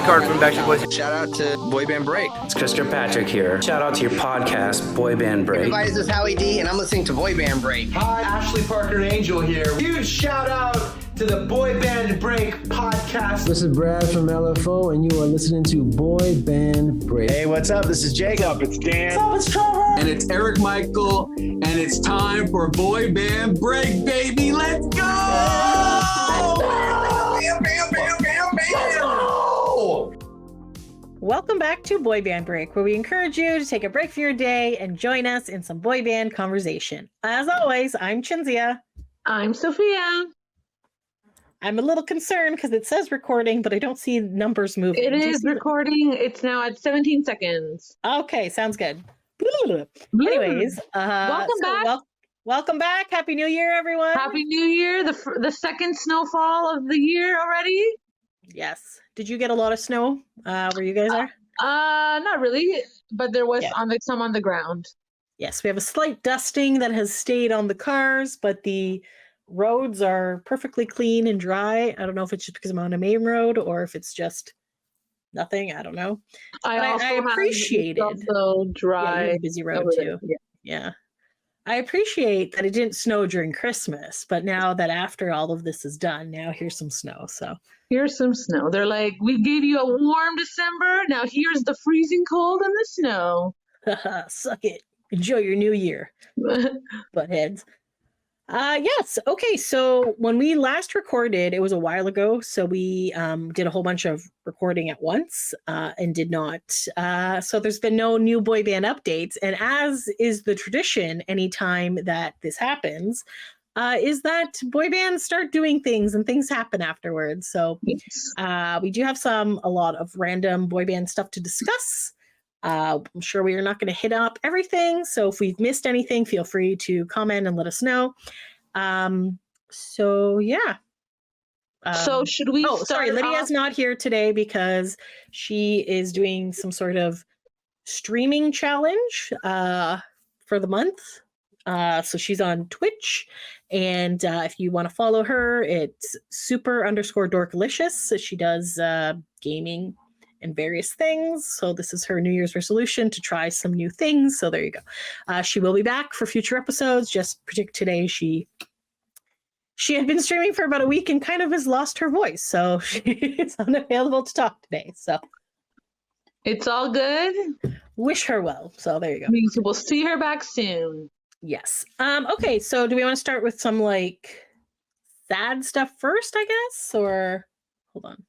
Nick Hart from Backstreet Boys. Shout out to Boy Band Break. It's Chris Kirkpatrick here. Shout out to your podcast, Boy Band Break. Everybody, this is Howie D, and I'm listening to Boy Band Break. Hi, Ashley Parker Angel here. Huge shout out to the Boy Band Break podcast. This is Brad from LFO, and you are listening to Boy Band Break. Hey, what's up? This is Jacob. It's Dan. What's up? It's Trevor. And it's Eric Michael, and it's time for Boy Band Break, baby. Let's go! Bam, bam, bam, bam, bam. Welcome back to Boy Band Break, where we encourage you to take a break from your day and join us in some boy band conversation. As always, I'm Chinzia. I'm Sophia. I'm a little concerned because it says recording, but I don't see numbers moving. It is recording. It's now at 17 seconds. Okay, sounds good. Anyways, welcome back. Welcome back. Happy New Year, everyone. Happy New Year. The second snowfall of the year already. Yes. Did you get a lot of snow where you guys are? Not really, but there was some on the ground. Yes, we have a slight dusting that has stayed on the cars, but the roads are perfectly clean and dry. I don't know if it's just because I'm on a main road or if it's just nothing. I don't know. I appreciate it. Also dry. Yeah, busy road too. Yeah. I appreciate that it didn't snow during Christmas, but now that after all of this is done, now here's some snow. So here's some snow. They're like, we gave you a warm December. Now here's the freezing cold and the snow. Suck it. Enjoy your new year, buttheads. Yes. Okay. So when we last recorded, it was a while ago. So we did a whole bunch of recording at once and did not. So there's been no new boy band updates. And as is the tradition, anytime that this happens, is that boy bands start doing things and things happen afterwards. So we do have a lot of random boy band stuff to discuss. I'm sure we are not going to hit up everything. So if we've missed anything, feel free to comment and let us know. So yeah. So should we sorry, Lydia's not here today because she is doing some sort of streaming challenge for the month. So she's on Twitch. And if you want to follow her, it's super_dorkalicious. So she does gaming and various things. So this is her New Year's resolution to try some new things. So there you go. She will be back for future episodes. Just predict today she had been streaming for about a week and kind of has lost her voice. So she's unavailable to talk today. So it's all good. Wish her well. So there you go. We'll see her back soon. Yes. Okay. So do we want to start with some like sad stuff first, I guess? Or hold on.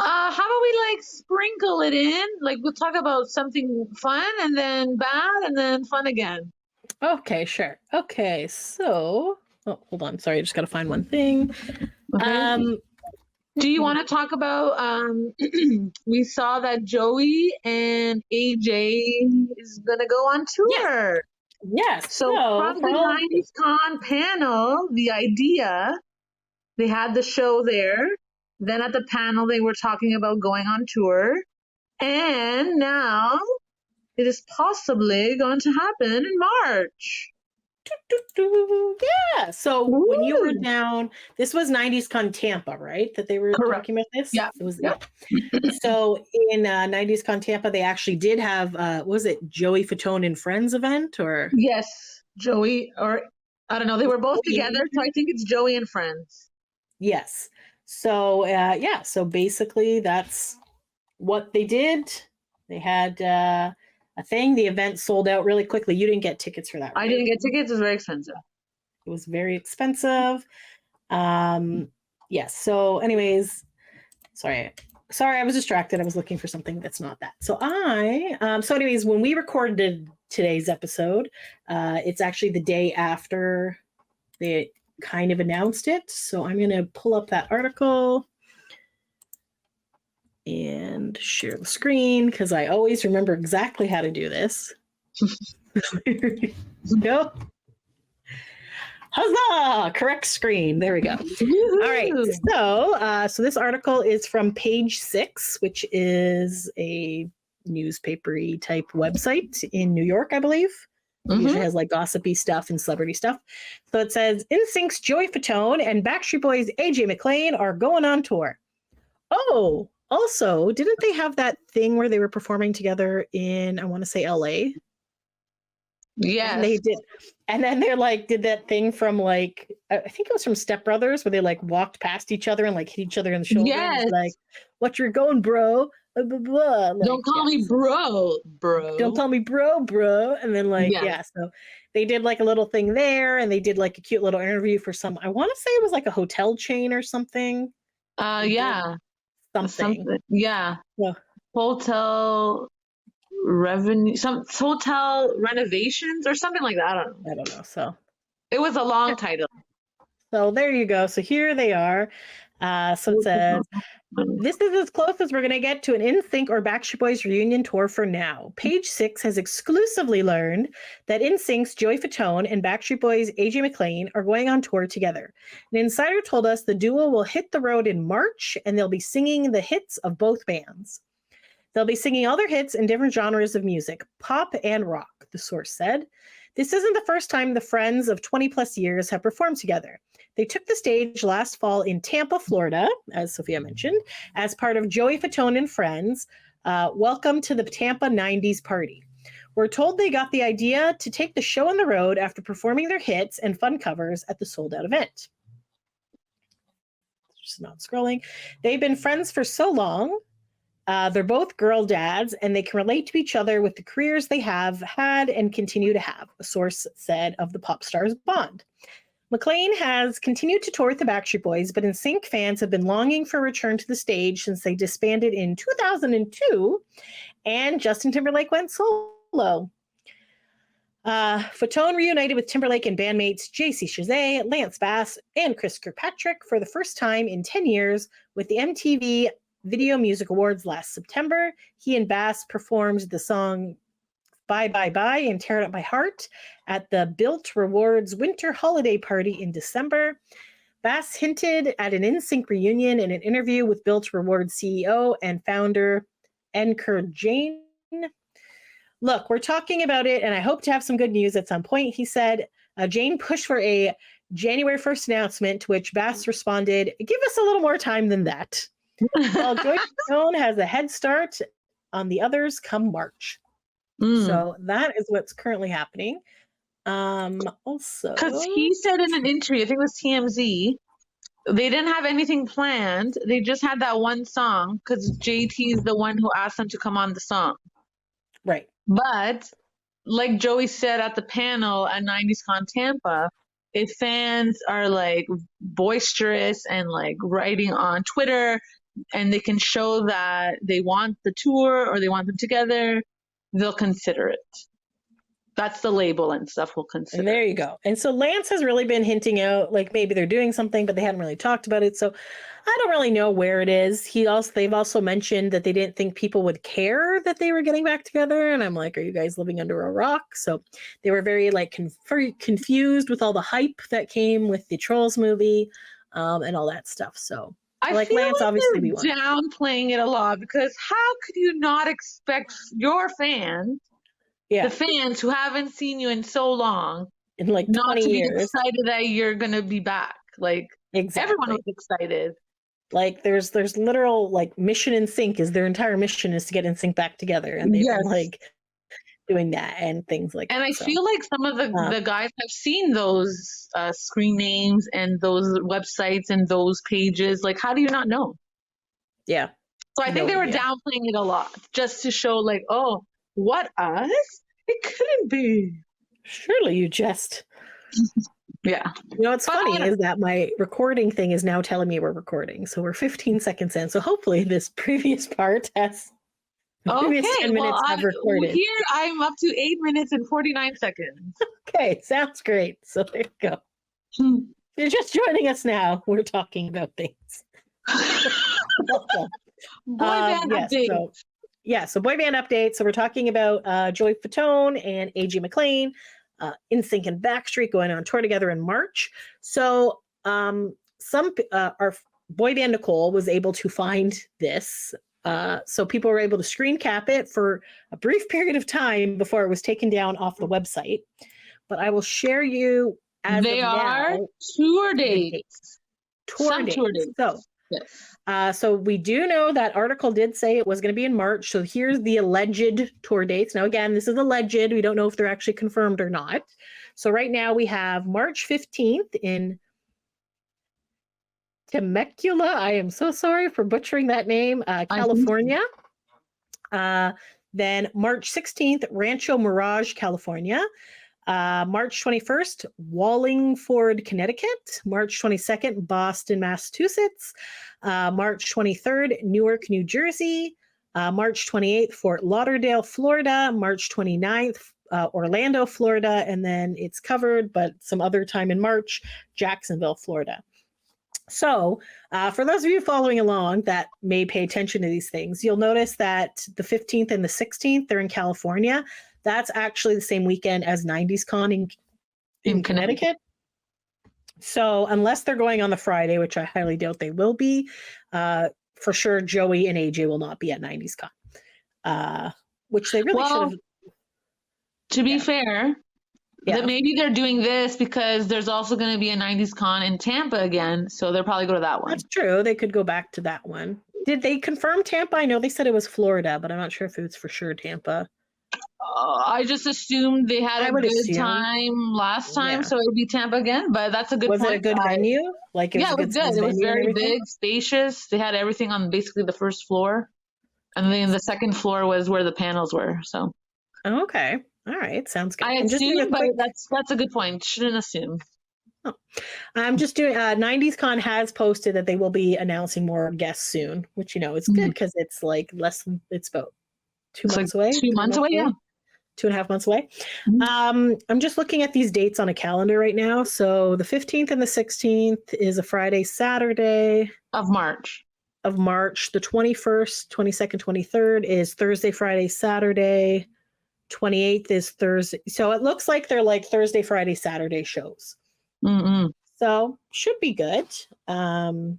How about we like sprinkle it in? Like we'll talk about something fun and then bad and then fun again. Okay, sure. Okay, so hold on. Sorry, I just gotta find one thing. Okay. Do you want to talk about we saw that Joey and AJ is gonna go on tour. Yes. So from the 90s Con panel, the idea, they had the show there. Then at the panel, they were talking about going on tour. And now it is possibly going to happen in March. Yeah. So when you were down, this was 90s Con Tampa, right? That they were talking about this? Yeah. It was. Yeah. So in 90s Con Tampa, they actually did have, was it Joey Fatone and Friends event? Or yes, Joey, or I don't know. They were both together. So I think it's Joey and Friends. Yes. So, so basically that's what they did. They had a thing. The event sold out really quickly. You didn't get tickets for that, right? I didn't get tickets. It was very expensive. It was very expensive. Yes. So anyways, sorry, I was distracted. I was looking for something that's not that. So anyways, when we recorded today's episode, it's actually the day after they kind of announced it. So I'm going to pull up that article and share the screen because I always remember exactly how to do this. No. Huzzah! Correct screen. There we go. All right. So this article is from Page 6, which is a newspapery type website in New York, I believe. Mm-hmm. Usually has like gossipy stuff and celebrity stuff. So it says NSYNC's Joey Fatone and Backstreet Boys AJ McLean are going on tour. Oh, Also, didn't they have that thing where they were performing together in, I want to say LA? Yes. And they did. And then they're like, did that thing from like, I think it was from Step Brothers, where they like walked past each other and like hit each other in the shoulder. Yes. Like, what you're going, bro? Blah, blah, blah. Like, Don't call me bro. Don't call me bro. And then like, so they did like a little thing there, and they did like a cute little interview for some, I want to say it was like a hotel chain or something. Yeah. Something. Yeah. Hotel revenue, some hotel renovations or something like that. I don't know. So it was a long title. So there you go. So here they are. So it says, this is as close as we're going to get to an NSYNC or Backstreet Boys reunion tour for now. Page 6 has exclusively learned that NSYNC's Joey Fatone and Backstreet Boys' AJ McLean are going on tour together. An insider told us the duo will hit the road in March, and they'll be singing the hits of both bands. They'll be singing all their hits in different genres of music, pop and rock, the source said. This isn't the first time the friends of 20 plus years have performed together. They took the stage last fall in Tampa, Florida, as Sophia mentioned, as part of Joey Fatone and Friends. Welcome to the Tampa 90s party. We're told they got the idea to take the show on the road after performing their hits and fun covers at the sold-out event. Just not scrolling. They've been friends for so long. They're both girl dads, and they can relate to each other with the careers they have had and continue to have, a source said of the pop stars' bond. McLean has continued to tour with the Backstreet Boys, but NSYNC fans have been longing for a return to the stage since they disbanded in 2002, and Justin Timberlake went solo. Fatone reunited with Timberlake and bandmates JC Chazé, Lance Bass, and Chris Kirkpatrick for the first time in 10 years with the MTV Video Music Awards last September. He and Bass performed the song Bye Bye Bye and Tear It Up My Heart at the Built Rewards Winter Holiday Party in December. Bass hinted at an NSYNC reunion in an interview with Built Rewards CEO and founder Enker Jane. Look, we're talking about it, and I hope to have some good news at some point, he said. Jane pushed for a January 1st announcement, to which Bass responded, give us a little more time than that. While Joey Fatone has a head start on the others come March. So that is what's currently happening. Also, because he said in an interview, I think it was TMZ, they didn't have anything planned. They just had that one song because JT is the one who asked them to come on the song. Right. But like Joey said at the panel at 90s Con Tampa, if fans are like boisterous and like writing on Twitter and they can show that they want the tour or they want them together, they'll consider it. That's the label and stuff we'll consider. And there you go. And so Lance has really been hinting out like maybe they're doing something, but they hadn't really talked about it. So I don't really know where it is. They've also mentioned that they didn't think people would care that they were getting back together. And I'm like, are you guys living under a rock? So they were very like confused with all the hype that came with the Trolls movie and all that stuff. So I like feel Lance like obviously be they're downplaying it a lot, because how could you not expect your fans, the fans who haven't seen you in so long, in like 20 not to years, be excited that you're gonna be back? Like everyone was excited. Like there's literal like mission NSYNC is their entire mission is to get NSYNC back together, and they've been like doing that and things like and that. I feel like some of the guys have seen those screen names and those websites and those pages. Like, how do you not know? Yeah. So I think they were downplaying it a lot just to show like, oh, what, us? It couldn't be. Surely you just. Yeah. You know what's funny is that my recording thing is now telling me we're recording. So we're 15 seconds in. So hopefully this previous part has previous 10 minutes have recorded. Here I'm up to 8 minutes and 49 seconds. Okay, sounds great. So there you go. If you're just joining us now, we're talking about things. Boy band update. So boy band update. So we're talking about Joey Fatone and AJ McLean, NSYNC and Backstreet going on tour together in March. So our boy band Nicole was able to find this. So people were able to screen cap it for a brief period of time before it was taken down off the website. But I will share you as they are tour dates. Tour dates. So Yes. So we do know that article did say it was going to be in March. So here's the alleged tour dates. Now, again, this is alleged. We don't know if they're actually confirmed or not. So right now we have March 15th in Temecula. I am so sorry for butchering that name. California. Then March 16th, Rancho Mirage, California. March 21st, Wallingford, Connecticut. March 22nd, Boston, Massachusetts. March 23rd, Newark, New Jersey. March 28th, Fort Lauderdale, Florida. March 29th, Orlando, Florida. And then it's covered, but some other time in March, Jacksonville, Florida. So for those of you following along that may pay attention to these things, you'll notice that the 15th and the 16th, they're in California. That's actually the same weekend as 90s Con in Connecticut. So unless they're going on the Friday, which I highly doubt they will be, for sure Joey and AJ will not be at 90s Con, which they really should have. To be fair, that maybe they're doing this because there's also going to be a 90s Con in Tampa again, so they'll probably go to that one. That's true. They could go back to that one. Did they confirm Tampa? I know they said it was Florida, but I'm not sure if it was for sure Tampa. I just assumed they had a good time last time, so it would be Tampa again. But that's a good point. Was it a good venue? Like, it was good. It was very big, spacious. They had everything on basically the first floor, and then the second floor was where the panels were. So, okay, all right, sounds good. I assume, but that's a good point. Shouldn't assume. Oh. I'm just doing 90s Con has posted that they will be announcing more guests soon, which it's good because it's like it's about 2 months away. 2 months away, yeah. 2.5 months away. I'm just looking at these dates on a calendar right now. So the 15th and the 16th is a Friday, Saturday of March. The 21st, 22nd, 23rd is Thursday, Friday, Saturday. 28th is Thursday. So it looks like they're like Thursday, Friday, Saturday shows. So should be good. They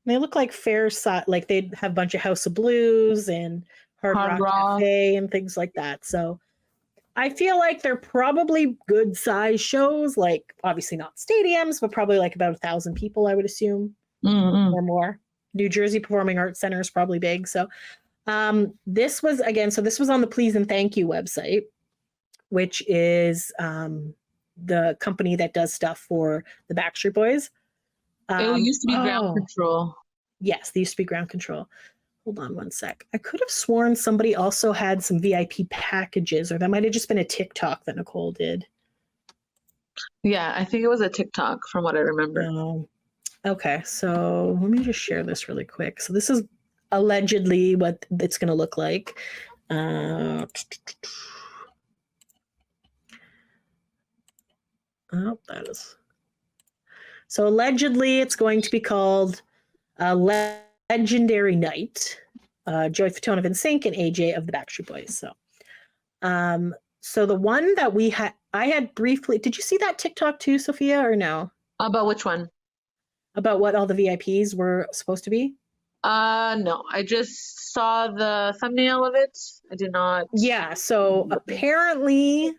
look like fair side, like they'd have a bunch of House of Blues and Hard Rock Cafe and things like that. So I feel like they're probably good size shows, like obviously not stadiums, but probably like about 1,000 people, I would assume, or more. New Jersey Performing Arts Center is probably big. So this was on the Please and Thank You website, which is the company that does stuff for the Backstreet Boys. It used to be Ground Control. Yes, they used to be Ground Control. Hold on one sec. I could have sworn somebody also had some VIP packages, or that might have just been a TikTok that Nicole did. Yeah, I think it was a TikTok from what I remember. Oh. Okay, so let me just share this really quick. So this is allegedly what it's going to look like. Oh, that is. So allegedly, it's going to be called Legendary Night. Joey Fatone of NSYNC and AJ of the Backstreet Boys. So the one that I had briefly. Did you see that TikTok too, Sophia, or no? About which one? About what all the VIPs were supposed to be? No, I just saw the thumbnail of it. I did not. Yeah, so apparently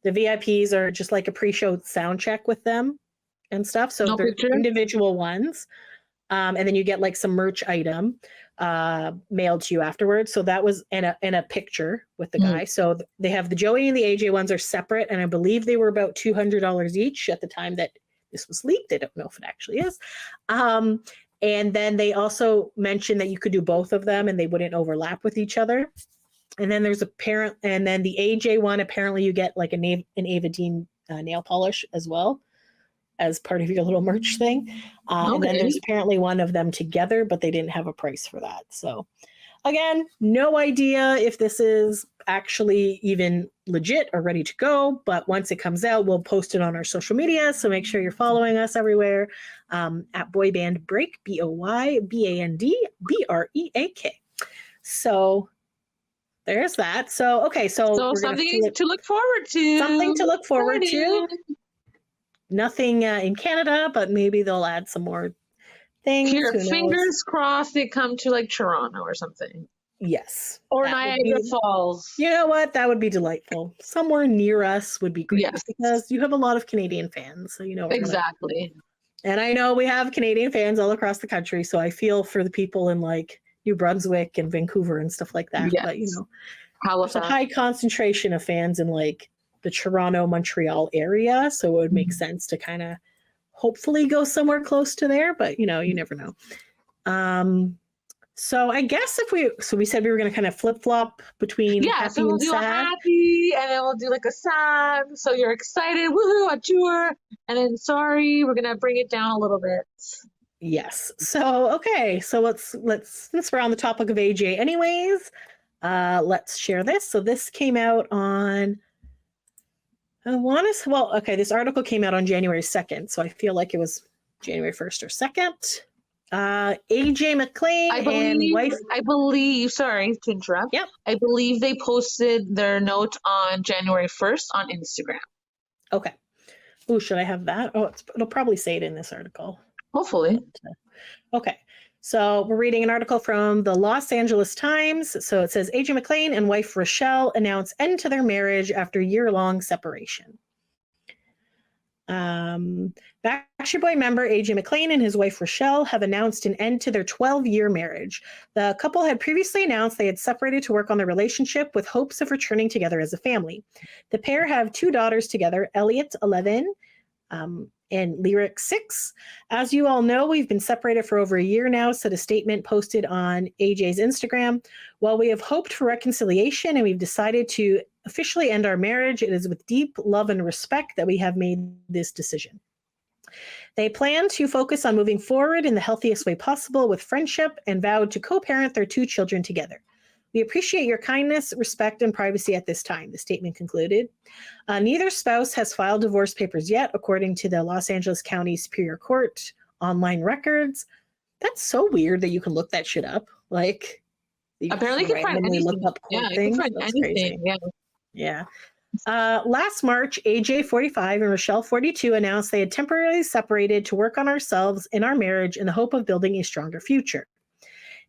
the VIPs are just like a pre-show sound check with them and stuff. So they're individual ones. And then you get like some merch item mailed to you afterwards. So that was in a picture with the guy. So they have the Joey and the AJ ones are separate. And I believe they were about $200 each at the time that this was leaked. I don't know if it actually is. And then they also mentioned that you could do both of them and they wouldn't overlap with each other. And then there's and then the AJ one, apparently you get like an Ava Dean nail polish as well as part of your little merch thing. And then there's apparently one of them together, but they didn't have a price for that. So again, no idea if this is actually even legit or ready to go, but once it comes out, we'll post it on our social media. So make sure you're following us everywhere at Boyband Break, BOYBAND BREAK. So there's that. So, okay. So something to look forward to. Something to look forward to. Nothing in Canada, but maybe they'll add some more things. Here, fingers crossed they come to like Toronto or something. Yes. Or Niagara Falls. You know what? That would be delightful. Somewhere near us would be great because you have a lot of Canadian fans. So, Exactly. And I know we have Canadian fans all across the country, so I feel for the people in like New Brunswick and Vancouver and stuff like that. Yes. But you know, Halifax. there's a high concentration of fans in like the Toronto, Montreal area, so it would make sense to kind of hopefully go somewhere close to there. But you know, you never know. So I guess we said we were going to kind of flip flop between Yeah, happy so we'll and do a sad. happy, and then we'll do like a sad. So you're excited, woohoo, a tour, and then sorry, we're gonna bring it down a little bit. Yes. So okay. So let's since we're on the topic of AJ, anyways, let's share this. So this came out on. This article came out on January 2nd, so I feel like it was January 1st or 2nd. AJ McLean and wife. I believe, sorry to interrupt. Yep. I believe they posted their note on January 1st on Instagram. Okay. Oh, should I have that? Oh, it'll probably say it in this article. Hopefully. Okay. So we're reading an article from the Los Angeles Times. So it says AJ McLean and wife Rochelle announce end to their marriage after year-long separation. Backstreet Boy member AJ McLean and his wife Rochelle have announced an end to their 12-year marriage. The couple had previously announced they had separated to work on their relationship with hopes of returning together as a family. The pair have 2 daughters together, Elliot, 11, and Lyric, 6. As you all know, we've been separated for over a year now, said a statement posted on AJ's Instagram. While we have hoped for reconciliation and we've decided to officially end our marriage, it is with deep love and respect that we have made this decision. They plan to focus on moving forward in the healthiest way possible with friendship and vowed to co-parent their 2 children together. We appreciate your kindness, respect, and privacy at this time, the statement concluded. Neither spouse has filed divorce papers yet, according to the Los Angeles County Superior Court online records. That's so weird that you can look that shit up. Like, Apparently you can find anything. look up court Yeah, things. you can find That's anything. crazy. Yeah. Last March, AJ, 45, and Rochelle, 42, announced they had temporarily separated to work on ourselves in our marriage in the hope of building a stronger future.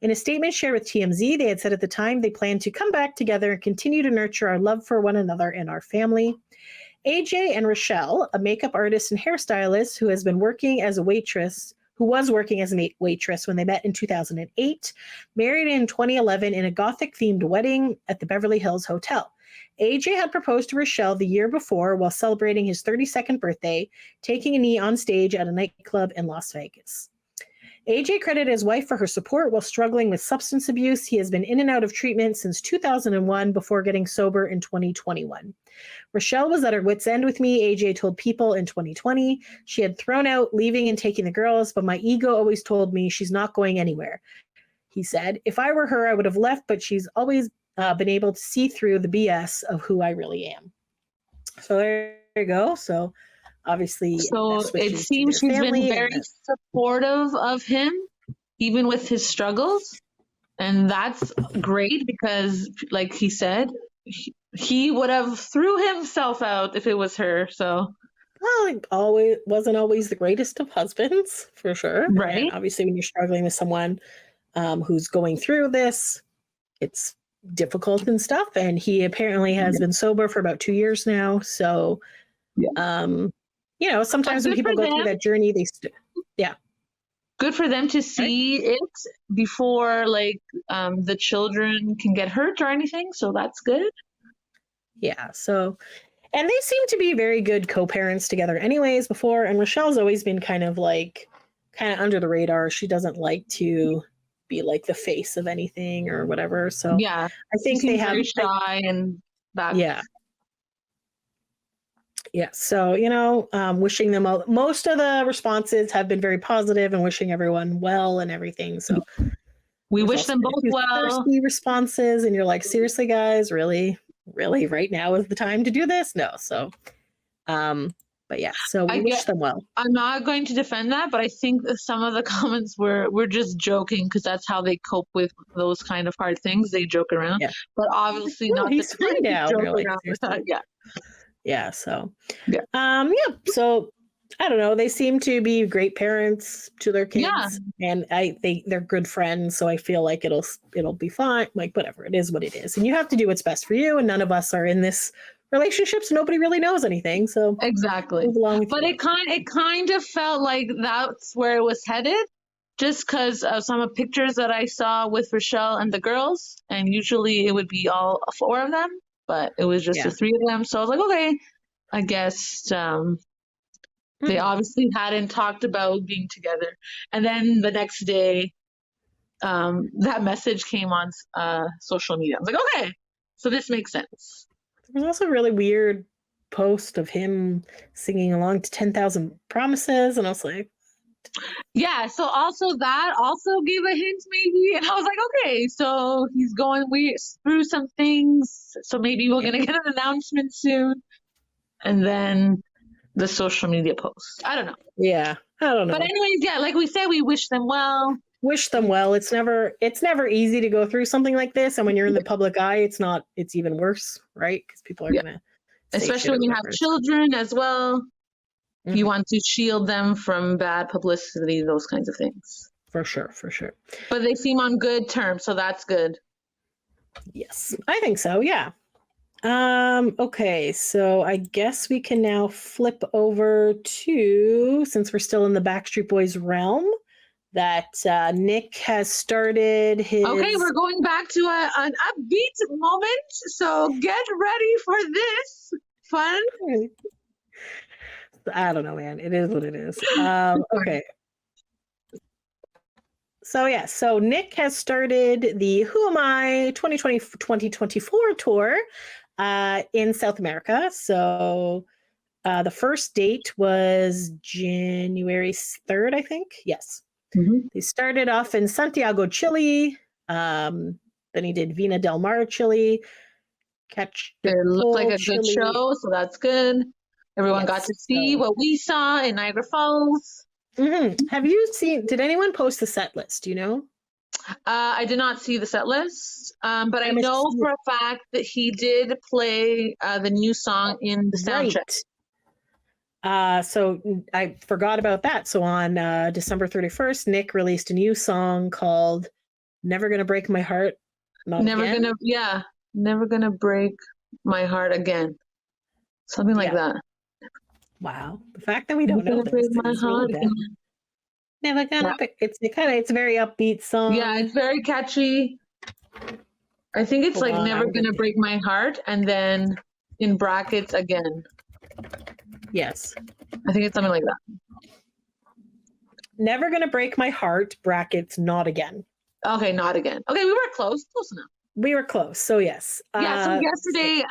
In a statement shared with TMZ, they had said at the time they planned to come back together and continue to nurture our love for one another and our family. AJ and Rochelle, a makeup artist and hairstylist who was working as a waitress when they met in 2008, married in 2011 in a Gothic-themed wedding at the Beverly Hills Hotel. AJ had proposed to Rochelle the year before while celebrating his 32nd birthday, taking a knee on stage at a nightclub in Las Vegas. AJ credited his wife for her support while struggling with substance abuse. He has been in and out of treatment since 2001 before getting sober in 2021. Rochelle was at her wit's end with me, AJ told People in 2020. She had thrown out leaving and taking the girls, but my ego always told me she's not going anywhere. He said, if I were her, I would have left, but she's always been able to see through the BS of who I really am. So there you go. So obviously, so it seems she's been very supportive of him, even with his struggles. And that's great because, like he said, he would have threw himself out if it was her. So, well, wasn't always the greatest of husbands, for sure. Right. And obviously, when you're struggling with someone who's going through this, it's difficult and stuff. And he apparently has been sober for about 2 years now. So, you know, sometimes when people go through that journey, good for them to see it before the children can get hurt or anything. So that's good. Yeah. So, and they seem to be very good co-parents together anyways before. And Rochelle's always been kind of under the radar. She doesn't like to be like the face of anything or whatever. So yeah, I think they have very shy and that. Yeah. Yeah. So, you know, wishing them all, most of the responses have been very positive and wishing everyone well and everything. So we wish them both well. Thirsty responses, and you're like, seriously, guys, really, right now is the time to do this? No. So, but yeah, so we wish them well. I'm not going to defend that, but I think that some of the comments were just joking because that's how they cope with those kind of hard things. They joke around, but obviously not. He's free now. Yeah. So, So I don't know. They seem to be great parents to their kids, and they're good friends. So I feel like it'll be fine. Like whatever, it is what it is, and you have to do what's best for you. And none of us are in this relationships, nobody really knows anything. So Exactly. move along with But you. it kind of felt like that's where it was headed, just because of some of pictures that I saw with Rochelle and the girls, and usually it would be all four of them, but it was just Yeah. the three of them. So I was like, okay, I guess they obviously hadn't talked about being together. And then the next day, that message came on social media. I was like, okay, so this makes sense. There was also a really weird post of him singing along to 10,000 Promises, and I was like, Yeah, so also that also gave a hint maybe, and I was like, okay, so he's going through some things, so maybe we're gonna get an announcement soon, and then the social media post. I don't know. yeah, I don't know. But anyways, yeah, like we said, we wish them well. Wish them well. It's never easy to go through something like this, and when you're in the public eye, it's even worse, right? Because people are gonna say Especially shit or when you have whatever. children as well. You want to shield them from bad publicity, those kinds of things. For sure. But they seem on good terms, so that's good. Yes, I think so. Yeah. Okay, so I guess we can now flip over to, since we're still in the Backstreet Boys realm, that Nick has started his. Okay, we're going back to an upbeat moment, so get ready for this fun. I don't know, man. It is what it is. Okay. So Nick has started the Who Am I 2024 tour in South America. So the first date was January 3rd, I think. Yes. Mm-hmm. He started off in Santiago, Chile. Then he did Vina del Mar, Chile. It looked like a good show, so that's good. Everyone got to see what we saw in Niagara Falls. Mm-hmm. Have you seen? Did anyone post the set list? Do you know? I did not see the set list, but I know for a fact that he did play the new song in the soundtrack. Right. So I forgot about that. So on December 31st, Nick released a new song called "Never Gonna Break My Heart." Never gonna break my heart again. Something like that. Wow, the fact that we don't know this is really bad. Never gonna. It's a very upbeat song. Yeah, it's very catchy. I think it's like "Never Gonna Break My Heart" and then in brackets again. Yes, I think it's something like that. Never Gonna Break My Heart brackets not again. Okay, not again. Okay, we were close enough. We were close. So yes. So yesterday,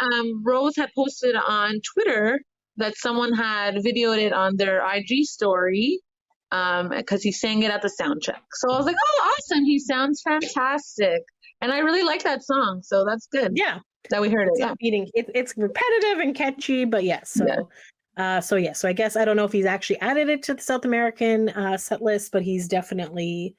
Rose had posted on Twitter that someone had videoed it on their IG story because he sang it at the sound check. So I was like, oh, awesome. He sounds fantastic. And I really like that song. So that's good. Yeah. That we heard it. It's repetitive and catchy, but yes. So I guess I don't know if he's actually added it to the South American set list, but he's definitely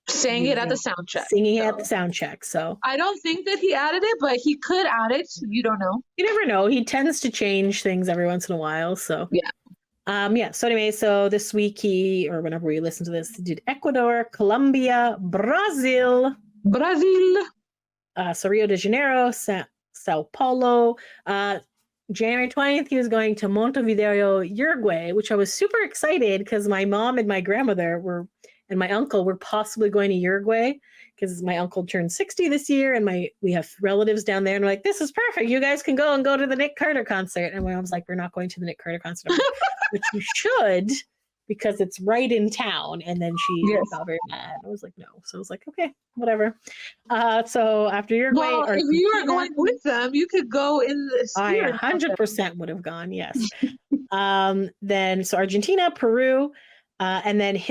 sang it at the sound check. Singing it at the sound check. So I don't think that he added it, but he could add it. You don't know. You never know. He tends to change things every once in a while. So So anyway, so this week or whenever we listen to this, he did Ecuador, Colombia, Brazil. So Rio de Janeiro, Sao Paulo. January 20th, he was going to Montevideo, Uruguay, which I was super excited because my mom and my grandmother and my uncle were possibly going to Uruguay because my uncle turned 60 this year and we have relatives down there and we're like, this is perfect. You guys can go to the Nick Carter concert. And my mom's like, we're not going to the Nick Carter concert. Like, but you should because it's right in town. And then she got very mad. I was like, no. So I was like, okay, whatever. So after Uruguay. Well, if you were going with them, you could go in the spirit. I 100% would have gone, yes. Then so Argentina, Peru, and then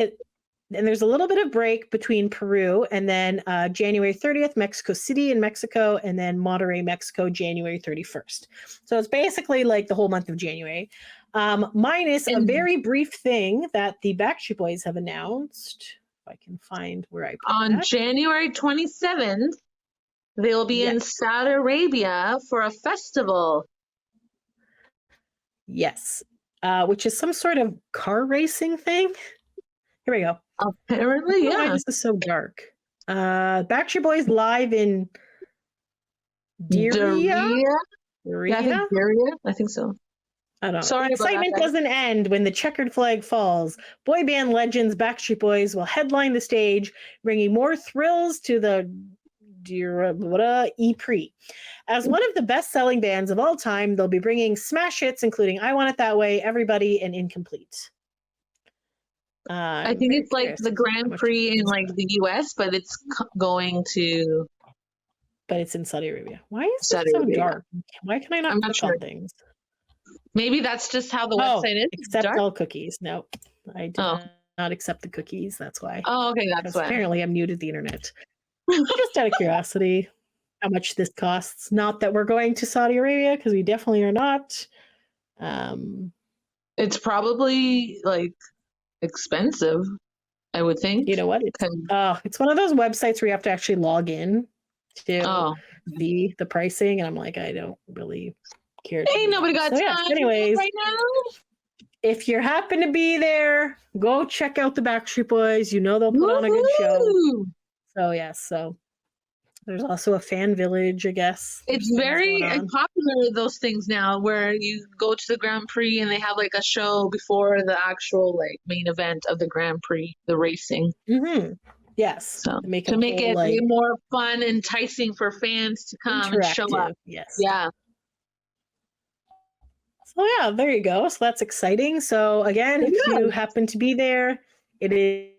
and there's a little bit of break between Peru and then January 30th, Mexico City in Mexico, and then Monterrey, Mexico, January 31st. So it's basically like the whole month of January, minus a very brief thing that the Backstreet Boys have announced. If I can find where I put on that. January 27th, they'll be in Saudi Arabia for a festival. Yes, which is some sort of car racing thing. Here we go. Apparently, yeah. Why this is so dark. Backstreet Boys live in Diriyah. Yeah, I think Syria. I think so. I don't know. Sorry The about that, excitement guys. doesn't end when the checkered flag falls. Boy band legends Backstreet Boys will headline the stage, bringing more thrills to the E-Pre. As one of the best-selling bands of all time, they'll be bringing smash hits, including I Want It That Way, Everybody, and Incomplete. I think it's like the Grand Prix in like the US, but it's going to. But it's in Saudi Arabia. Why is Saudi it so Arabia. dark? Why can I not I'm not click sure. on things? Maybe that's just how the website is. It's Accept dark? all cookies. No, I do not accept the cookies. That's why. Oh, okay, that's Because why. apparently I'm new to the internet. Just out of curiosity, how much this costs. Not that we're going to Saudi Arabia, because we definitely are not. It's probably like expensive, I would think. You know what? It's one of those websites where you have to actually log in to the pricing, and I'm like, I don't really care. Ain't nobody got time anyways, right now. if you happen to be there, go check out the Backstreet Boys. You know they'll put on a good show. So yes, so there's also a fan village, I guess. It's very popular, those things now, where you go to the Grand Prix and they have like a show before the actual like main event of the Grand Prix, the racing. Mm-hmm. Yes. So to make it like, more fun, enticing for fans to come and show up. Yes. Yeah. So yeah, there you go. So that's exciting. So again, if you happen to be there, it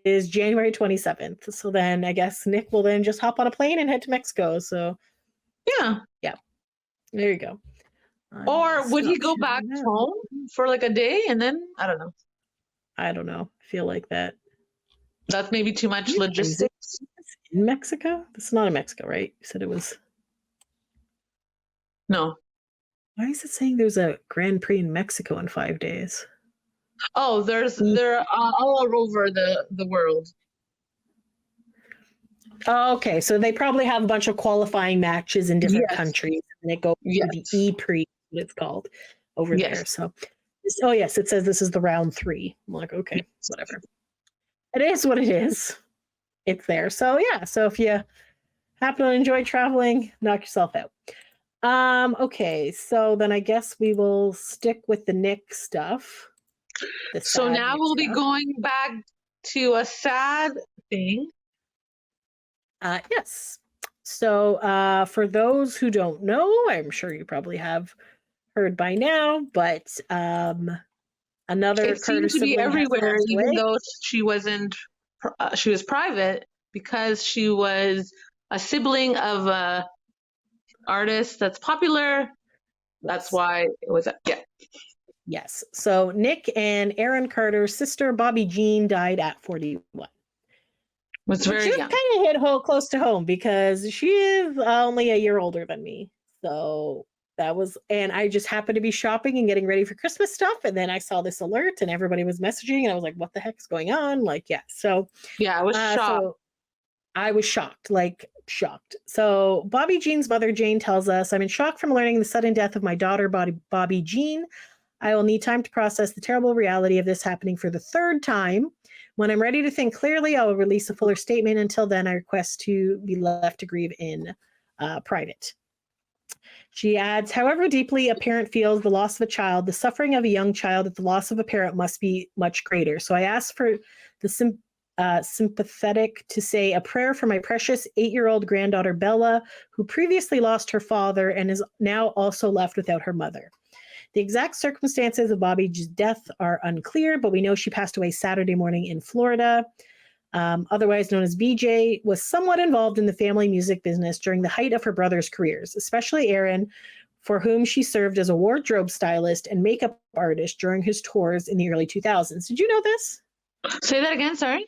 is January 27th. So then I guess Nick will then just hop on a plane and head to Mexico. So yeah. There you go. Or would he go back home for like a day and then I don't know. I don't know. I feel like that. That's maybe too much logistics. In Mexico? It's not in Mexico, right? You said it was. No. Why is it saying there's a Grand Prix in Mexico in 5 days? Oh, they're all over the world. Oh, okay, so they probably have a bunch of qualifying matches in different countries, and it goes to the E-Pre, what it's called, over there. So, yes, it says this is the round 3. I'm like, okay, whatever. It is what it is. It's there. So yeah, so if you happen to enjoy traveling, knock yourself out. Okay, so then I guess we will stick with the Nick stuff. So now we'll be going back to a sad thing. Yes. So for those who don't know, I'm sure you probably have heard by now, but another it seems to be everywhere, even though she wasn't. She was private because she was a sibling of a artist that's popular. That's why it was Yes. So Nick and Aaron Carter's sister, Bobby Jean, died at 41. Was very young. Kind of hit close to home because she is only a year older than me. So that was, and I just happened to be shopping and getting ready for Christmas stuff. And then I saw this alert and everybody was messaging and I was like, what the heck's going on? Like, yeah. So yeah, I was shocked. So I was shocked. So Bobby Jean's mother, Jane, tells us, I'm in shock from learning the sudden death of my daughter, Bobby Jean. I will need time to process the terrible reality of this happening for the 3rd time. When I'm ready to think clearly, I will release a fuller statement. Until then, I request to be left to grieve in private. She adds, however deeply a parent feels the loss of a child, the suffering of a young child at the loss of a parent must be much greater. So I ask for the sympathetic to say a prayer for my precious 8-year-old granddaughter, Bella, who previously lost her father and is now also left without her mother. The exact circumstances of Bobby's death are unclear, but we know she passed away Saturday morning in Florida. Otherwise known as BJ, was somewhat involved in the family music business during the height of her brother's careers, especially Aaron, for whom she served as a wardrobe stylist and makeup artist during his tours in the early 2000s. Did you know this? Say that again, sorry.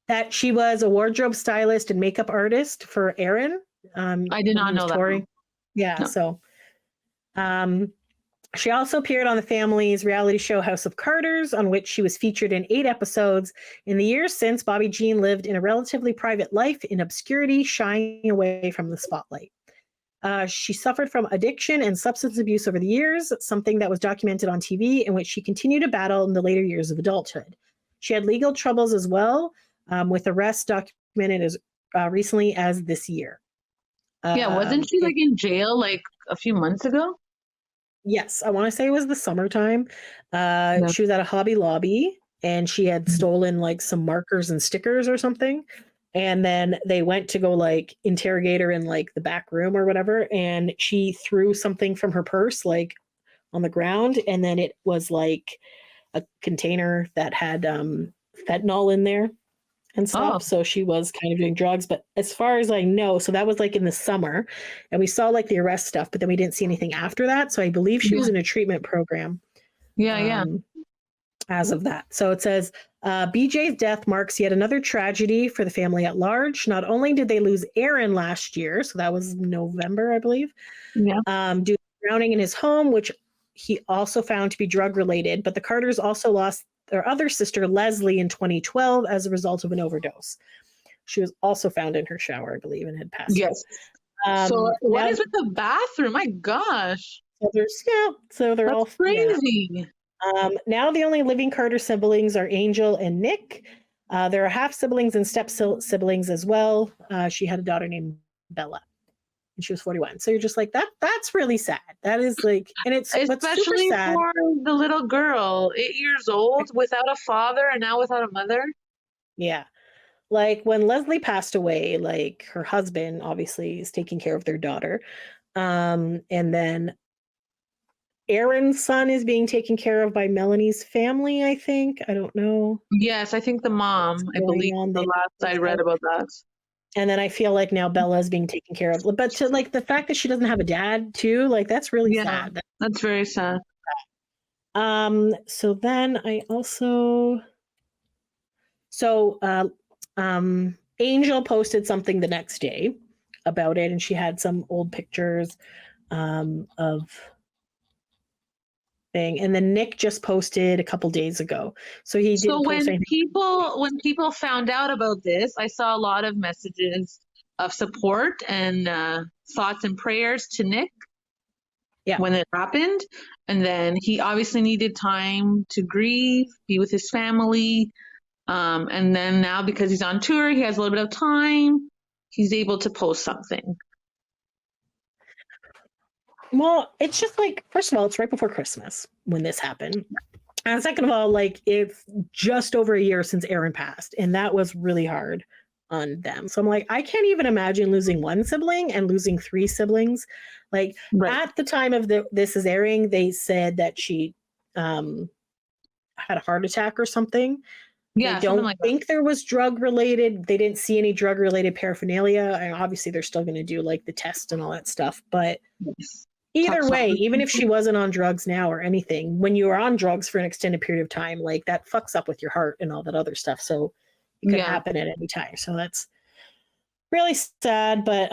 That she was a wardrobe stylist and makeup artist for Aaron. I did not know that. Yeah, no. So she also appeared on the family's reality show House of Carters, on which she was featured in 8 episodes. In the years since, Bobby Jean lived in a relatively private life in obscurity, shying away from the spotlight. She suffered from addiction and substance abuse over the years, something that was documented on TV, in which she continued to battle in the later years of adulthood. She had legal troubles as well, with arrests documented as recently as this year. Yeah, wasn't she like in jail like a few months ago? Yes, I want to say it was the summertime. Yeah. She was at a Hobby Lobby and she had stolen like some markers and stickers or something. And then they went to go like interrogate her in like the back room or whatever. And she threw something from her purse like on the ground. And then it was like a container that had fentanyl in there and stuff. Oh. So she was kind of doing drugs. But as far as I know, so that was like in the summer. And we saw like the arrest stuff, but then we didn't see anything after that. So I believe she was in a treatment program. Yeah. As of that. So it says BJ's death marks yet another tragedy for the family at large. Not only did they lose Aaron last year, so that was November, I believe, Yeah. due to drowning in his home, which he also found to be drug related, but the Carters also lost their other sister, Leslie, in 2012 as a result of an overdose. She was also found in her shower, I believe, and had passed. Yes. So what is with the bathroom? My gosh. So they're all crazy. Now the only living Carter siblings are Angel and Nick. There are half siblings and step siblings as well. She had a daughter named Bella, and she was 41. So you're just like that's really sad. That is like, and it's especially super sad for the little girl, 8 years old, without a father and now without a mother. Yeah. Like when Leslie passed away, like her husband obviously is taking care of their daughter. And then Aaron's son is being taken care of by Melanie's family, I think. I don't know. Yes, I think the mom, I believe the last I read about that. And then I feel like now Bella is being taken care of. But to like the fact that she doesn't have a dad too, like that's really sad. That's very sad. So then I also Angel posted something the next day about it, and she had some old pictures of thing, and then Nick just posted a couple days ago. So he did. So when people found out about this, I saw a lot of messages of support and thoughts and prayers to Nick. Yeah. When it happened, and then he obviously needed time to grieve, be with his family, and then now because he's on tour, he has a little bit of time. He's able to post something. Well, it's just like, first of all, it's right before Christmas when this happened. And second of all, like it's just over a year since Aaron passed. And that was really hard on them. So I'm like, I can't even imagine losing one sibling and losing 3 siblings. Like at the time of this is airing, they said that she had a heart attack or something. Yeah, I don't think there was drug related. They didn't see any drug related paraphernalia. And obviously they're still going to do like the test and all that stuff. But either way, even if she wasn't on drugs now or anything, when you are on drugs for an extended period of time, like that fucks up with your heart and all that other stuff. So it could happen at any time. So that's really sad. But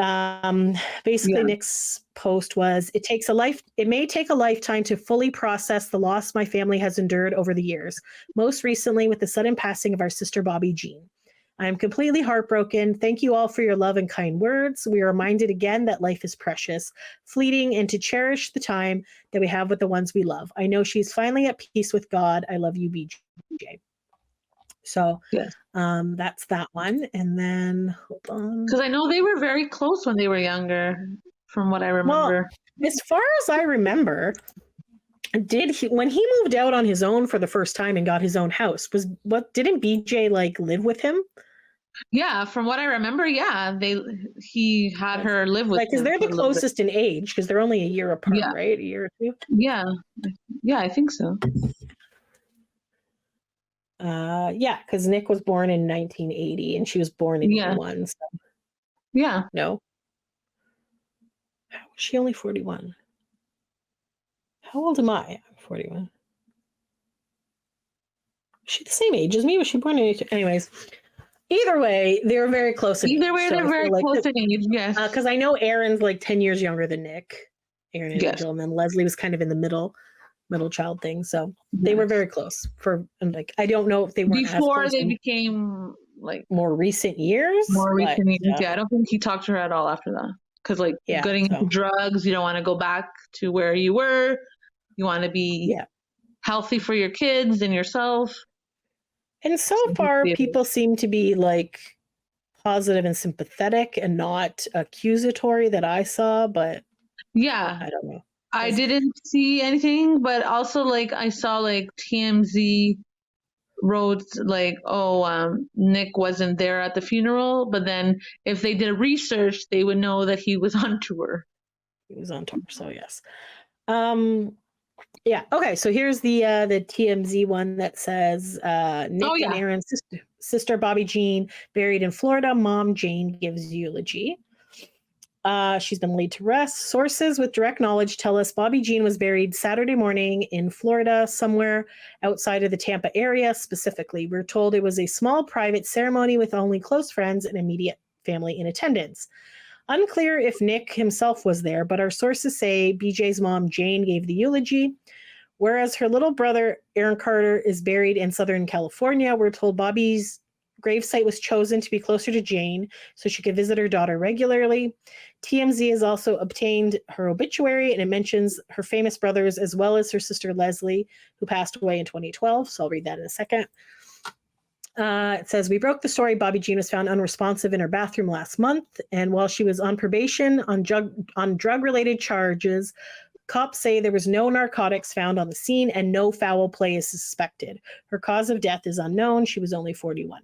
basically Nick's post was, it may take a lifetime to fully process the loss my family has endured over the years, most recently with the sudden passing of our sister Bobby Jean. I am completely heartbroken. Thank you all for your love and kind words. We are reminded again that life is precious, fleeting, and to cherish the time that we have with the ones we love. I know she's finally at peace with God. I love you, BJ. So that's that one. And then, hold on. Because I know they were very close when they were younger, from what I remember. Well, as far as I remember, when he moved out on his own for the first time and got his own house, didn't BJ like live with him? Yeah, from what I remember, he had her live with him. Because they're the closest in age, because they're only a year apart, right? A year or 2? Yeah, I think so. Because Nick was born in 1980 and she was born in 81. So. Yeah. No. How was she only 41? How old am I? I'm 41. Is she the same age as me? Was she born in 82? Anyways, either way, they're very close. Either way, they're very close in age, yes. Because I know Aaron's like 10 years younger than Nick. Aaron and Angel, and then Leslie was kind of in the middle child thing. So they were very close I don't know if they were before they became like more recent years. Yeah, I don't think he talked to her at all after that. Because getting into drugs, you don't want to go back to where you were. You want to be healthy for your kids and yourself. And so far, people seem to be like positive and sympathetic and not accusatory that I saw, but Yeah. I don't know. I didn't see anything, but also like I saw like TMZ wrote like, oh, Nick wasn't there at the funeral, but then if they did research, they would know that he was on tour. He was on tour, so yes. Yeah. Okay. So here's the TMZ one that says Nick and Aaron's sister Bobby Jean buried in Florida. Mom Jane gives eulogy. She's been laid to rest. Sources with direct knowledge tell us Bobby Jean was buried Saturday morning in Florida, somewhere outside of the Tampa area. Specifically, we're told it was a small private ceremony with only close friends and immediate family in attendance. Unclear if Nick himself was there, but our sources say BJ's mom, Jane, gave the eulogy. Whereas her little brother, Aaron Carter, is buried in Southern California, we're told Bobby's gravesite was chosen to be closer to Jane so she could visit her daughter regularly. TMZ has also obtained her obituary, and it mentions her famous brothers as well as her sister Leslie, who passed away in 2012. So I'll read that in a second. It says, we broke the story. Bobby Jean was found unresponsive in her bathroom last month, and while she was on probation on drug-related charges, cops say there was no narcotics found on the scene and no foul play is suspected. Her cause of death is unknown. She was only 41.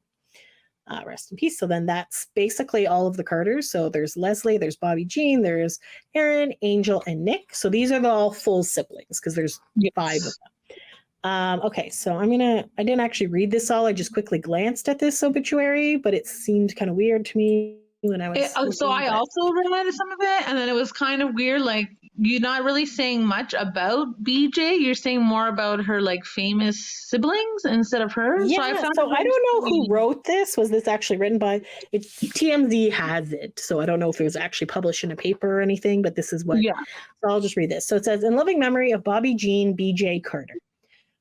Rest in peace. So then that's basically all of the Carters. So there's Leslie, there's Bobby Jean, there's Aaron, Angel, and Nick. So these are all full siblings because there's 5 of them. Okay, so I didn't actually read this all. I just quickly glanced at this obituary, but it seemed kind of weird to me when I was. So I also read some of it, and then it was kind of weird. Like, you're not really saying much about BJ. You're saying more about her like famous siblings instead of her. Yeah, I don't know who wrote this. Was this actually written by TMZ has it, so I don't know if it was actually published in a paper or anything. But this is what. Yeah. So I'll just read this. So it says, "In loving memory of Bobby Jean BJ Carter."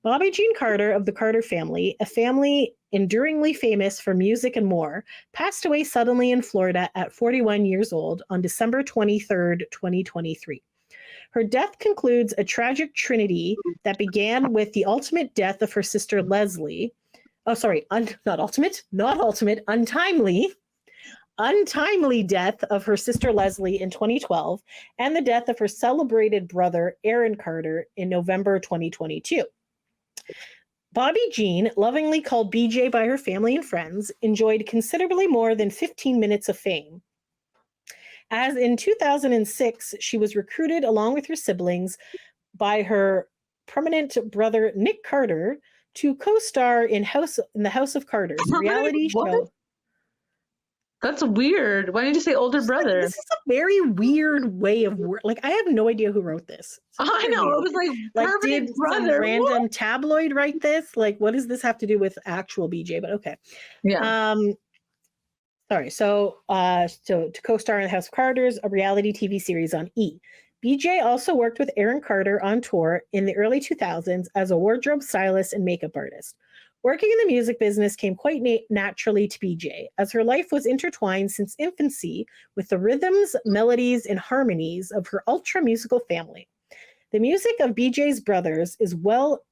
Bobby Jean Carter of the Carter family, a family enduringly famous for music and more, passed away suddenly in Florida at 41 years old on December 23rd, 2023. Her death concludes a tragic trinity that began with the ultimate death of her sister Leslie. Oh, sorry, untimely death of her sister Leslie in 2012, and the death of her celebrated brother Aaron Carter in November 2022. Bobby Jean, lovingly called BJ by her family and friends, enjoyed considerably more than 15 minutes of fame. As in 2006, she was recruited along with her siblings by her permanent brother Nick Carter to co-star in the House of Carters, a reality show. That's weird. Why didn't you say older brother? This is a very weird way of work. Like, I have no idea who wrote this. I know. It was like did brother. Some random tabloid write this? Like, what does this have to do with actual BJ? But okay. Yeah. Sorry. So to co-star in the House of Carters, a reality TV series on E! BJ also worked with Aaron Carter on tour in the early 2000s as a wardrobe stylist and makeup artist. Working in the music business came quite naturally to BJ, as her life was intertwined since infancy with the rhythms, melodies, and harmonies of her ultra-musical family. The music of BJ's brothers is well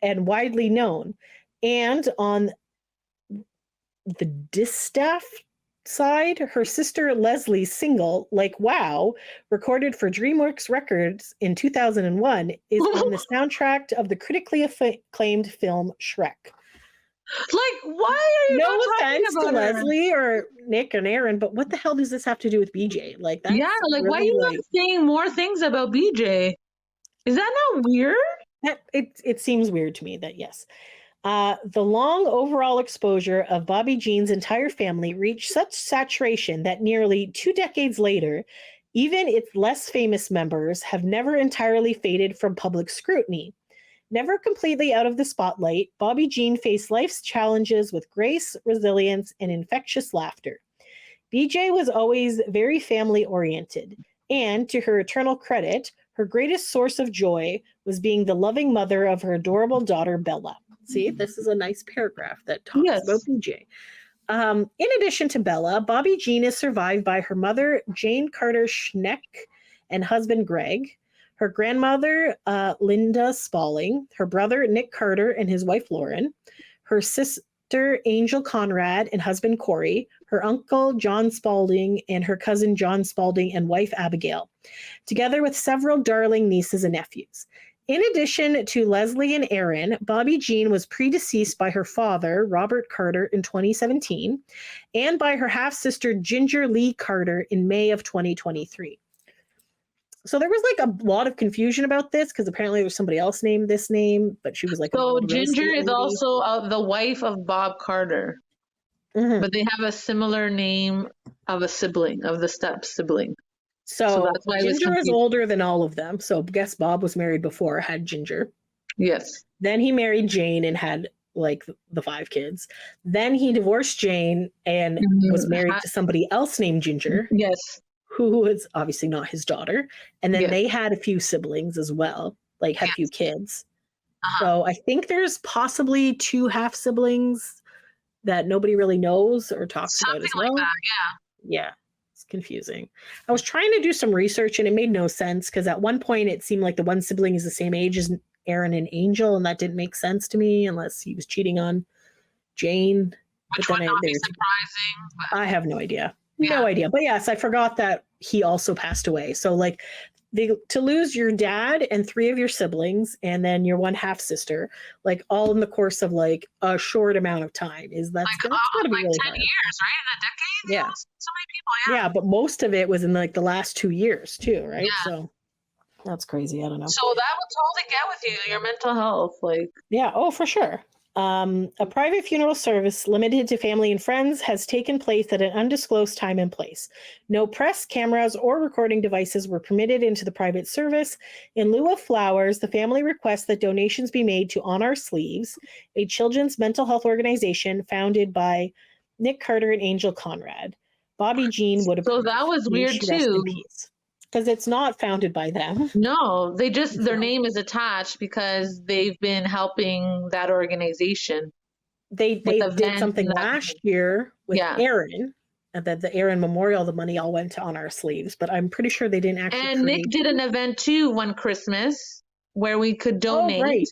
and widely known, and on the distaff side, her sister Leslie's single, Like Wow, recorded for DreamWorks Records in 2001, is on the soundtrack of the critically acclaimed film Shrek. Like, why are you no not talking offense to about her? Leslie or Nick and Aaron, but what the hell does this have to do with BJ? Like, that's yeah, like, really, why are you not saying more things about BJ? Is that not weird? It seems weird to me that yes. The long overall exposure of Bobby Jean's entire family reached such saturation that nearly 2 decades later, even its less famous members have never entirely faded from public scrutiny. Never completely out of the spotlight, Bobby Jean faced life's challenges with grace, resilience, and infectious laughter. BJ was always very family-oriented, and to her eternal credit, her greatest source of joy was being the loving mother of her adorable daughter, Bella. See, this is a nice paragraph that talks about BJ. In addition to Bella, Bobby Jean is survived by her mother, Jane Carter Schneck, and husband, Greg, her grandmother, Linda Spaulding, her brother, Nick Carter, and his wife, Lauren, her sister, sister Angel Conrad and husband Corey, her uncle John Spalding, and her cousin John Spalding and wife Abigail, together with several darling nieces and nephews. In addition to Leslie and Aaron, Bobby Jean was predeceased by her father, Robert Carter, in 2017, and by her half-sister Ginger Lee Carter in May of 2023. So there was like a lot of confusion about this because apparently there was somebody else named this name, but she was like. So Ginger is also the wife of Bob Carter, but they have a similar name of a sibling, of the step sibling. So that's why Ginger is older than all of them. So I guess Bob was married before, had Ginger. Yes. Then he married Jane and had like the 5 kids. Then he divorced Jane and was married to somebody else named Ginger. Yes. Who was obviously not his daughter. And then they had a few siblings as well, like had a few kids. So I think there's possibly 2 half siblings that nobody really knows or talks about as well. Like that, yeah. It's confusing. I was trying to do some research and it made no sense because at one point it seemed like the one sibling is the same age as Aaron and Angel, and that didn't make sense to me unless he was cheating on Jane. Which would not be surprising. I have no idea. No idea. But yes, I forgot that he also passed away. So like to lose your dad and 3 of your siblings and then your 1 half sister, like all in the course of like a short amount of time that's gotta be really 10 hard. years, right? In a decade? Yeah. So many people, Yeah, but most of it was in like the last 2 years too, right? Yeah. So that's crazy. I don't know. So that would totally get with you, your mental health. Like, yeah, oh, for sure. A private funeral service limited to family and friends has taken place at an undisclosed time and place. No press, cameras, or recording devices were permitted into the private service. In lieu of flowers, the family requests that donations be made to On Our Sleeves, a children's mental health organization founded by Nick Carter and Angel Conrad. Bobby Jean would have. So that was weird too. Because it's not founded by them. No, they just, their name is attached because they've been helping that organization. They did something last year with Aaron, and that the Aaron Memorial, the money all went to On Our Sleeves, but I'm pretty sure they didn't actually. And Nick did an event too one Christmas where we could donate. Oh, right.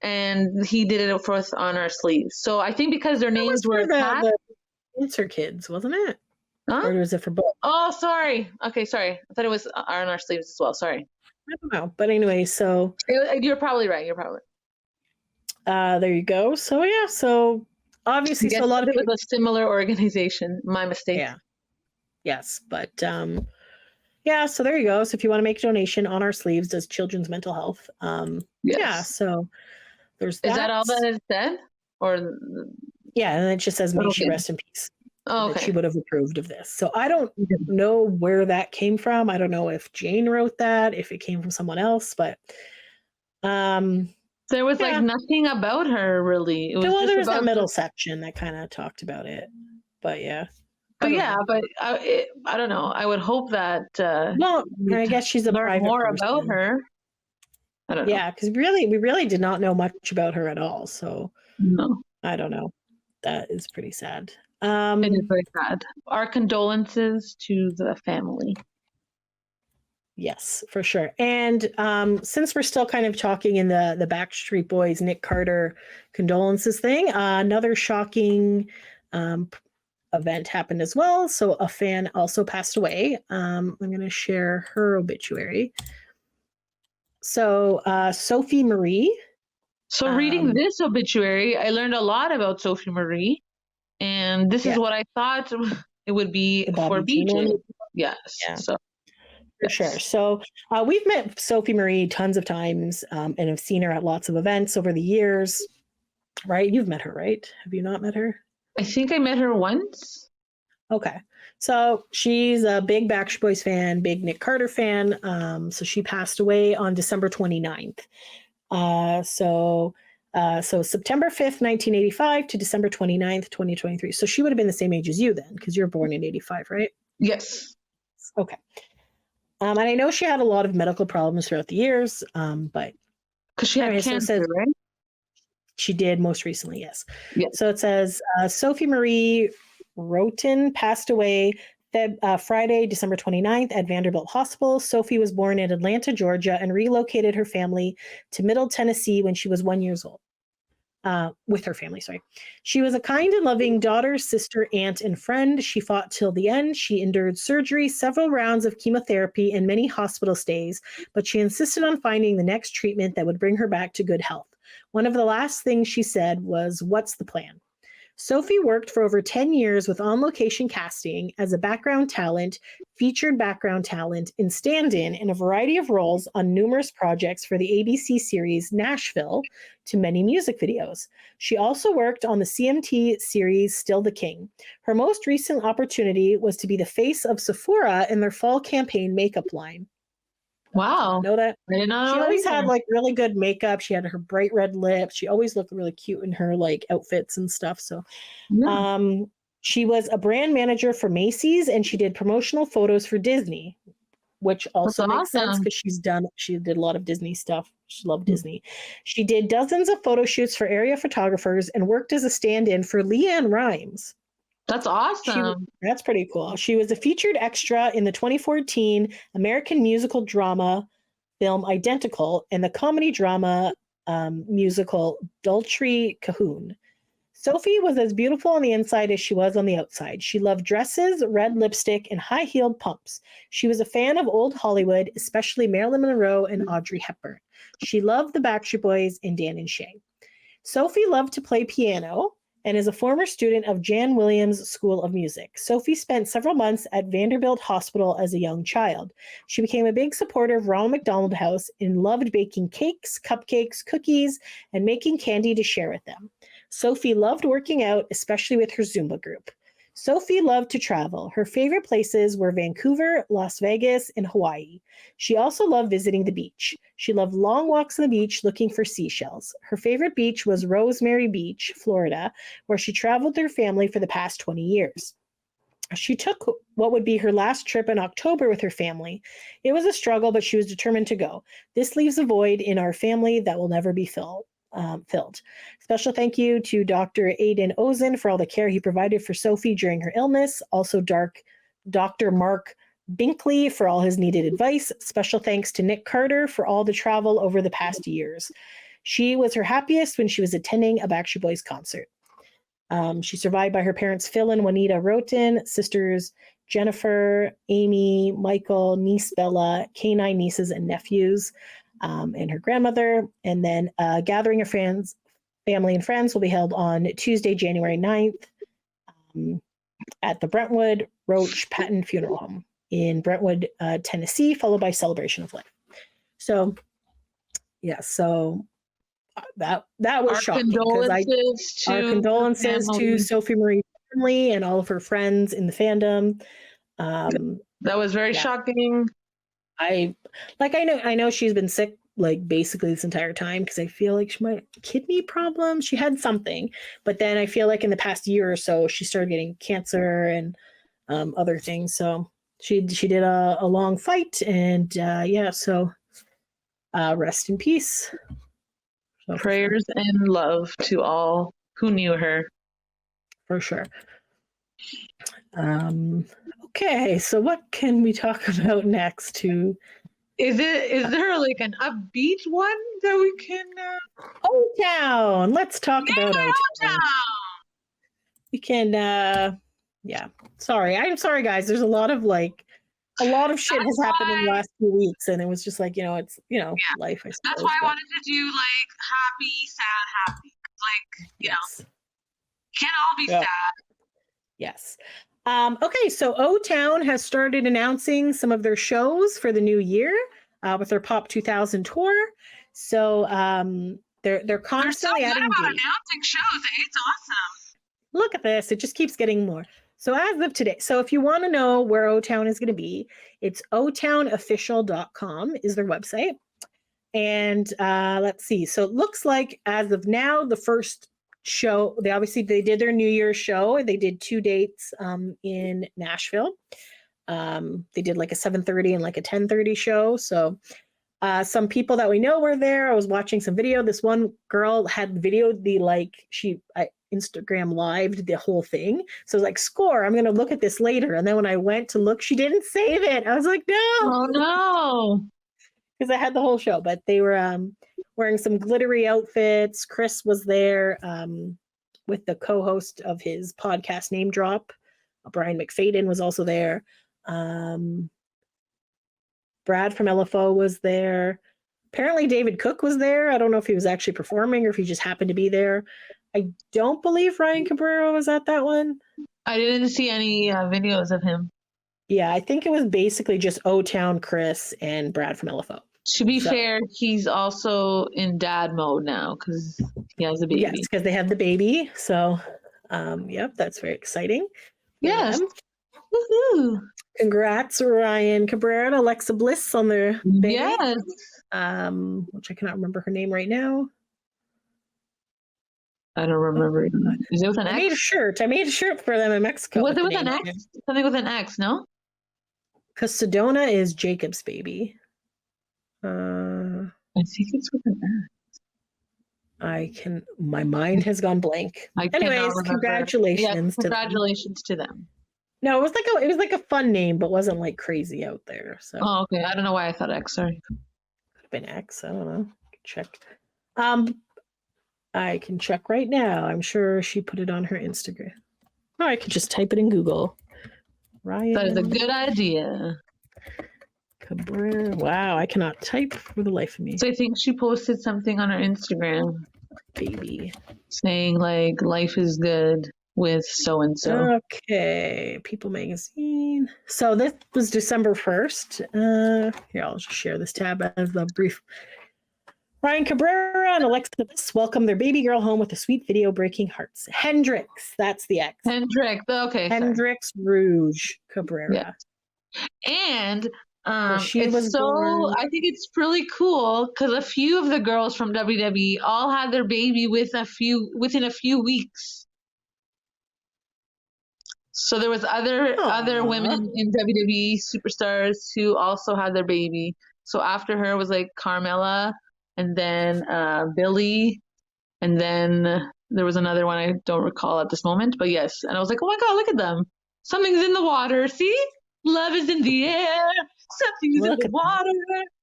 And he did it for us On Our Sleeves. So I think because their names were attached. The Cancer Kids, wasn't it? Huh? Or was it for both? Oh, sorry. Okay, sorry. I thought it was On Our Sleeves as well. Sorry. I don't know. But anyway, so. You're probably right. There you go. So, yeah. So, obviously, so a lot of people. It was a similar organization. My mistake. Yeah. Yes. But, yeah. So, there you go. So, if you want to make a donation, On Our Sleeves does children's mental health. Yes. Yeah. So, there's that. Is that all that it said? Or. Yeah. And it just says, may she rest in peace. Oh, okay. That she would have approved of this. So I don't know where that came from. I don't know if Jane wrote that, if it came from someone else, but there was like nothing about her really. It was well, there was that middle section that kind of talked about it, but yeah. But I don't know. I would hope that. Well, I guess she's a private more person. about her. I don't know. Yeah, because we really did not know much about her at all. So no, I don't know. That is pretty sad. It is very sad. Our condolences to the family. Yes, for sure. And since we're still kind of talking in the Backstreet Boys, Nick Carter condolences thing, another shocking event happened as well. So a fan also passed away. I'm going to share her obituary. So Sophie Marie. So reading this obituary, I learned a lot about Sophie Marie. And this is what I thought it would be for BJ. Yes. Yeah. So, for sure. So we've met Sophie Marie tons of times and have seen her at lots of events over the years. Right? You've met her, right? Have you not met her? I think I met her once. Okay. So she's a big Backstreet Boys fan, big Nick Carter fan. So she passed away on December 29th. So September 5th, 1985 to December 29th, 2023. So she would have been the same age as you then, because you were born in 85, right? Yes. Okay. And I know she had a lot of medical problems throughout the years, but... Because she had cancer, right? She did most recently, yes. Yes. So it says, Sophie Marie Roten passed away Friday, December 29th at Vanderbilt Hospital. Sophie was born in Atlanta, Georgia, and relocated her family to Middle Tennessee when she was 1 year old. with her family, sorry. She was a kind and loving daughter, sister, aunt, and friend. She fought till the end. She endured surgery, several rounds of chemotherapy, and many hospital stays, but she insisted on finding the next treatment that would bring her back to good health. One of the last things she said was, "What's the plan?" Sophie worked for over 10 years with on-location casting as a background talent, featured background talent, and stand-in in a variety of roles on numerous projects for the ABC series Nashville to many music videos. She also worked on the CMT series Still the King. Her most recent opportunity was to be the face of Sephora in their fall campaign makeup line. Wow. Know that? I didn't know She that always either. had like really good makeup. She had her bright red lips. She always looked really cute in her like outfits and stuff. So Yeah. she was a brand manager for Macy's and she did promotional photos for Disney, which also That's makes sense awesome. because she did a lot of Disney stuff. She loved Disney. She did dozens of photo shoots for area photographers and worked as a stand-in for Leanne Rimes. That's awesome. That's pretty cool. She was a featured extra in the 2014 American musical drama film Identical and the comedy drama musical Dulce Cahoon. Sophie was as beautiful on the inside as she was on the outside. She loved dresses, red lipstick, and high-heeled pumps. She was a fan of old Hollywood, especially Marilyn Monroe and Audrey Hepburn. She loved the Backstreet Boys and Dan and Shay. Sophie loved to play piano and is a former student of Jan Williams School of Music. Sophie spent several months at Vanderbilt Hospital as a young child. She became a big supporter of Ronald McDonald House and loved baking cakes, cupcakes, cookies, and making candy to share with them. Sophie loved working out, especially with her Zumba group. Sophie loved to travel. Her favorite places were Vancouver, Las Vegas, and Hawaii. She also loved visiting the beach. She loved long walks on the beach looking for seashells. Her favorite beach was Rosemary Beach, Florida, where she traveled with her family for the past 20 years. She took what would be her last trip in October with her family. It was a struggle, but she was determined to go. This leaves a void in our family that will never be filled. Special thank you to Dr. Aidan Ozen for all the care he provided for Sophie during her illness. Also, Dr. Mark Binkley for all his needed advice. Special thanks to Nick Carter for all the travel over the past years. She was her happiest when she was attending a Backstreet Boys concert. She's survived by her parents Phil and Juanita Roten, sisters Jennifer, Amy, Michael, niece Bella, K9 nieces and nephews, and her grandmother. And then a gathering of friends, family and friends will be held on Tuesday, January 9th at the Brentwood Roach Patton Funeral Home in Brentwood, Tennessee, followed by Celebration of Life. So, yeah, so that was Our shocking. condolences Our condolences family. to Sophie Marie's family and all of her friends in the fandom. That was very shocking. I know she's been sick like basically this entire time because I feel like she might have kidney problems. She had something, but then I feel like in the past year or so she started getting cancer and other things. So she did a long fight and so rest in peace. So, Prayers and love to all who knew her. for sure. Okay, so what can we talk about next? Is there like an upbeat one that we can? O-Town. Let's talk about O-Town. O-Town. We can. Sorry, I'm sorry, guys. There's a lot of shit has happened in the last few weeks, and it was just like it's life. I suppose, That's why I wanted to do like happy, sad, happy. Like Yes. can't all be sad. Yes. Okay, so O-Town has started announcing some of their shows for the new year with their Pop 2000 tour. So they're constantly They're so good adding about dates. announcing shows. It's awesome. Look at this. It just keeps getting more. So as of today, so if you want to know where O-Town is going to be, it's otownofficial.com is their website. And let's see. So it looks like as of now, the first show, they did their New Year's show. They did 2 dates in Nashville. They did like a 7:30 and like a 10:30 show. So some people that we know were there. I was watching some video. This one girl had videoed Instagram lived the whole thing. So I was like, score, I'm going to look at this later. And then when I went to look, she didn't save it. I was like, no. Oh no. Because I had the whole show, but they were wearing some glittery outfits. Chris was there with the co-host of his podcast Name Drop. Brian McFadden was also there. Brad from LFO was there. Apparently David Cook was there. I don't know if he was actually performing or if he just happened to be there. I don't believe Ryan Cabrera was at that one. I didn't see any videos of him. Yeah, I think it was basically just O-Town, Chris, and Brad from LFO. To be fair, he's also in dad mode now because he has a baby. Yes, because they have the baby. So, yep, that's very exciting. Yes. Woohoo. Congrats, Ryan Cabrera and Alexa Bliss on their baby. Yes. Which I cannot remember her name right now. I don't remember. Is it with an X? I made a shirt for them in Mexico. Was it with an X? Something with an X, no? Because Sedona is Jacob's baby. I think it's with an X. My mind has gone blank. Anyways, congratulations. Yeah, congratulations to them. No, it was like a fun name, but wasn't like crazy out there. So. Oh, okay. I don't know why I thought X. Sorry. Could have been X. I don't know. Check. I can check right now. I'm sure she put it on her Instagram. Or I could just type it in Google. Ryan. That is a good idea. Cabrera. Wow, I cannot type for the life of me. So I think she posted something on her Instagram. Baby. Saying like life is good with so and so. Okay, People Magazine. So this was December 1st. Here, I'll just share this tab as a brief. Ryan Cabrera and Alexa Bliss welcome their baby girl home with a sweet video breaking hearts. Hendrix, that's the X. Hendrix, okay. Hendrix Rouge Cabrera. Yeah. And she it's was born... I think it's really cool because a few of the girls from WWE all had their baby within a few weeks. So there was other women in WWE superstars who also had their baby. So after her was like Carmella, and then Billy, and then there was another one I don't recall at this moment. But yes, and I was like, oh my god, look at them! Something's in the water. See, love is in the air. Something is in the water.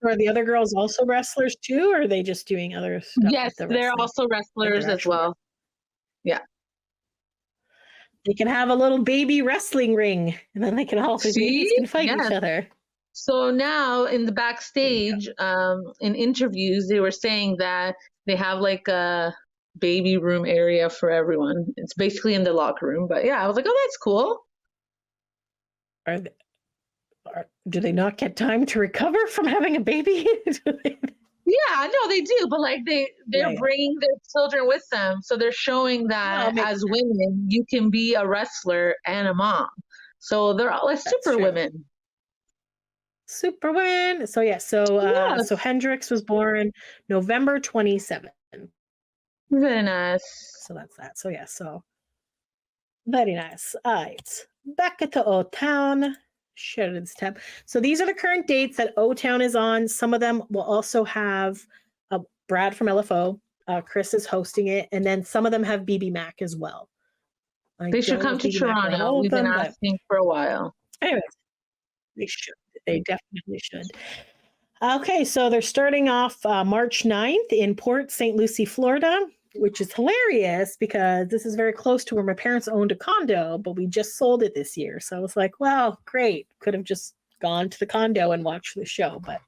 Are the other girls also wrestlers too, or are they just doing other stuff? Yes, they're also wrestlers as well. Yeah. They can have a little baby wrestling ring, and then they can all babies can fight each other. So now in the backstage, in interviews, they were saying that they have like a baby room area for everyone. It's basically in the locker room, but yeah, I was like, oh, that's cool. Do they not get time to recover from having a baby? Yeah, no, they do, but like they're bringing their children with them, so they're showing that as women, you can be a wrestler and a mom. So they're all like super women. Super women. So yeah, so Hendrix was born November 27th. Very nice. So that's that. So yeah, so very nice. All right, back at the O-Town. Share this tab. So these are the current dates that O-Town is on. Some of them will also have Brad from LFO. Chris is hosting it, and then some of them have BB Mac as well. They should come to Toronto. We've been asking for a while. Anyways, they should. They definitely should. Okay, so they're starting off March 9th in Port St. Lucie, Florida, which is hilarious because this is very close to where my parents owned a condo, but we just sold it this year. So I was like, well, great. Could have just gone to the condo and watched the show. But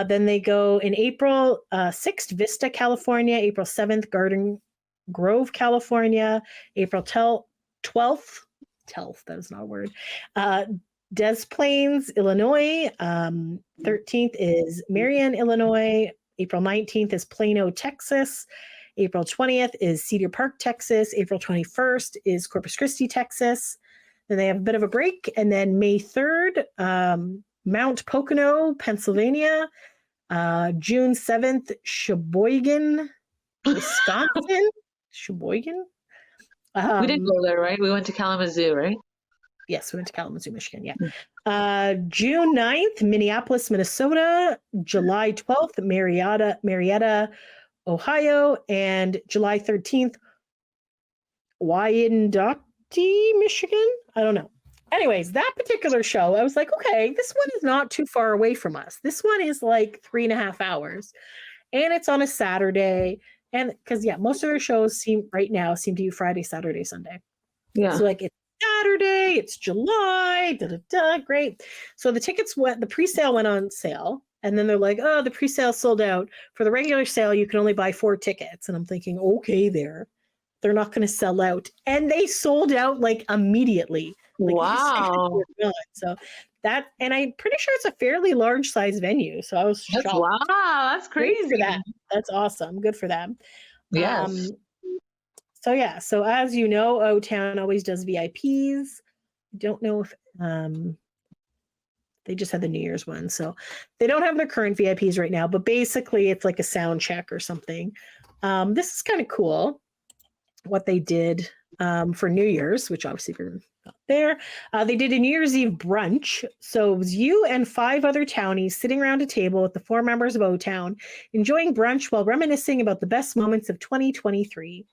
then they go in April 6th, Vista, California, April 7th, Garden Grove, California, April 12th, that is not a word, Des Plaines, Illinois. 13th is Marion, Illinois. April 19th is Plano, Texas. April 20th is Cedar Park, Texas. April 21st is Corpus Christi, Texas. Then they have a bit of a break. And then May 3rd, Mount Pocono, Pennsylvania. June 7th, Sheboygan, Wisconsin. Sheboygan? We didn't go there, right? We went to Kalamazoo, right? Yes, we went to Kalamazoo, Michigan, yeah. June 9th, Minneapolis, Minnesota. July 12th, Marietta, Ohio. And July 13th, Wyandotte, Michigan? I don't know. Anyways, that particular show, I was like, okay, this one is not too far away from us. This one is like 3.5 hours. and it's on a Saturday. And because most of their shows seem to be Friday, Saturday, Sunday. Yeah. So like it's Saturday, it's July, great. So the pre-sale went on sale, and then they're like, oh, the pre-sale sold out. For the regular sale, you can only buy 4 tickets. And I'm thinking, okay, they're not going to sell out. And they sold out like immediately. Like, wow. So that, and I'm pretty sure it's a fairly large size venue. So I was shocked. Wow, that's crazy. Great for that. That's awesome. Good for them. Yes. So as you know, O-Town always does VIPs. Don't know if they just had the New Year's one. So they don't have their current VIPs right now, but basically it's like a sound check or something. This is kind of cool what they did for New Year's, which obviously we're not there. They did a New Year's Eve brunch. So it was you and 5 other townies sitting around a table with the 4 members of O-Town, enjoying brunch while reminiscing about the best moments of 2023.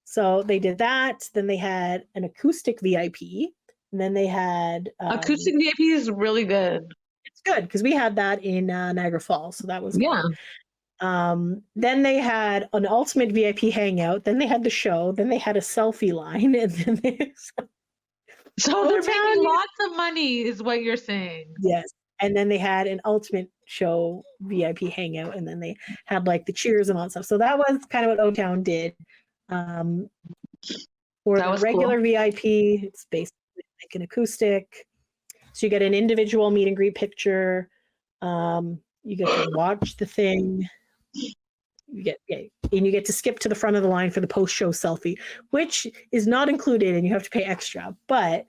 So they did that. Then they had an acoustic VIP. And then they had... acoustic VIP is really good. It's good because we had that in Niagara Falls. So that was good. Then they had an ultimate VIP hangout. Then they had the show. Then they had a selfie line. And then so they're making lots of money is what you're saying. Yes. And then they had an ultimate show VIP hangout. And then they had like the cheers and all that stuff. So that was kind of what O-Town did. For the regular cool. VIP, it's basically like an acoustic. So you get an individual meet and greet picture. You get to watch the thing. You get to skip to the front of the line for the post-show selfie, which is not included, and you have to pay extra. But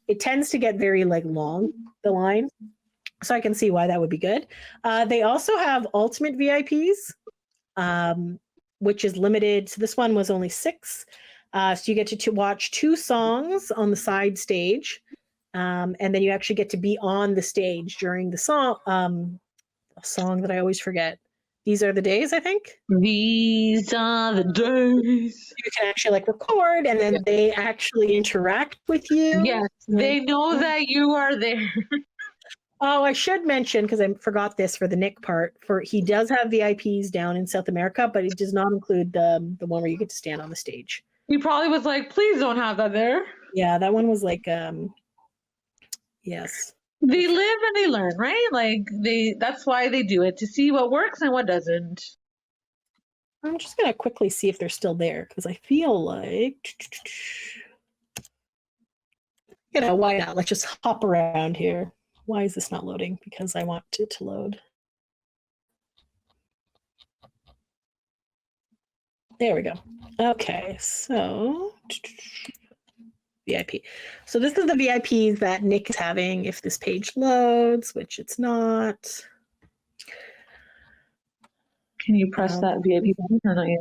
it tends to get very like long, the line, so I can see why that would be good. They also have ultimate VIPs, which is limited. So this one was only 6. So you get to watch 2 songs on the side stage, and then you actually get to be on the stage during the song. A song that I always forget. These Are the Days, I think. These are the days. You can actually like record, and then they actually interact with you. Yes, they know that you are there. Oh, I should mention, because I forgot this for the Nick part, he does have VIPs down in South America, but it does not include the one where you get to stand on the stage. He probably was like, please don't have that there. Yeah, that one was like, yes. They live and they learn, right? Like that's why they do it, to see what works and what doesn't. I'm just going to quickly see if they're still there, because I feel like, why not? Let's just hop around here. Why is this not loading? Because I want it to load. There we go. Okay, so VIP. So this is the VIPs that Nick is having if this page loads, which it's not. Can you press that VIP button or not yet?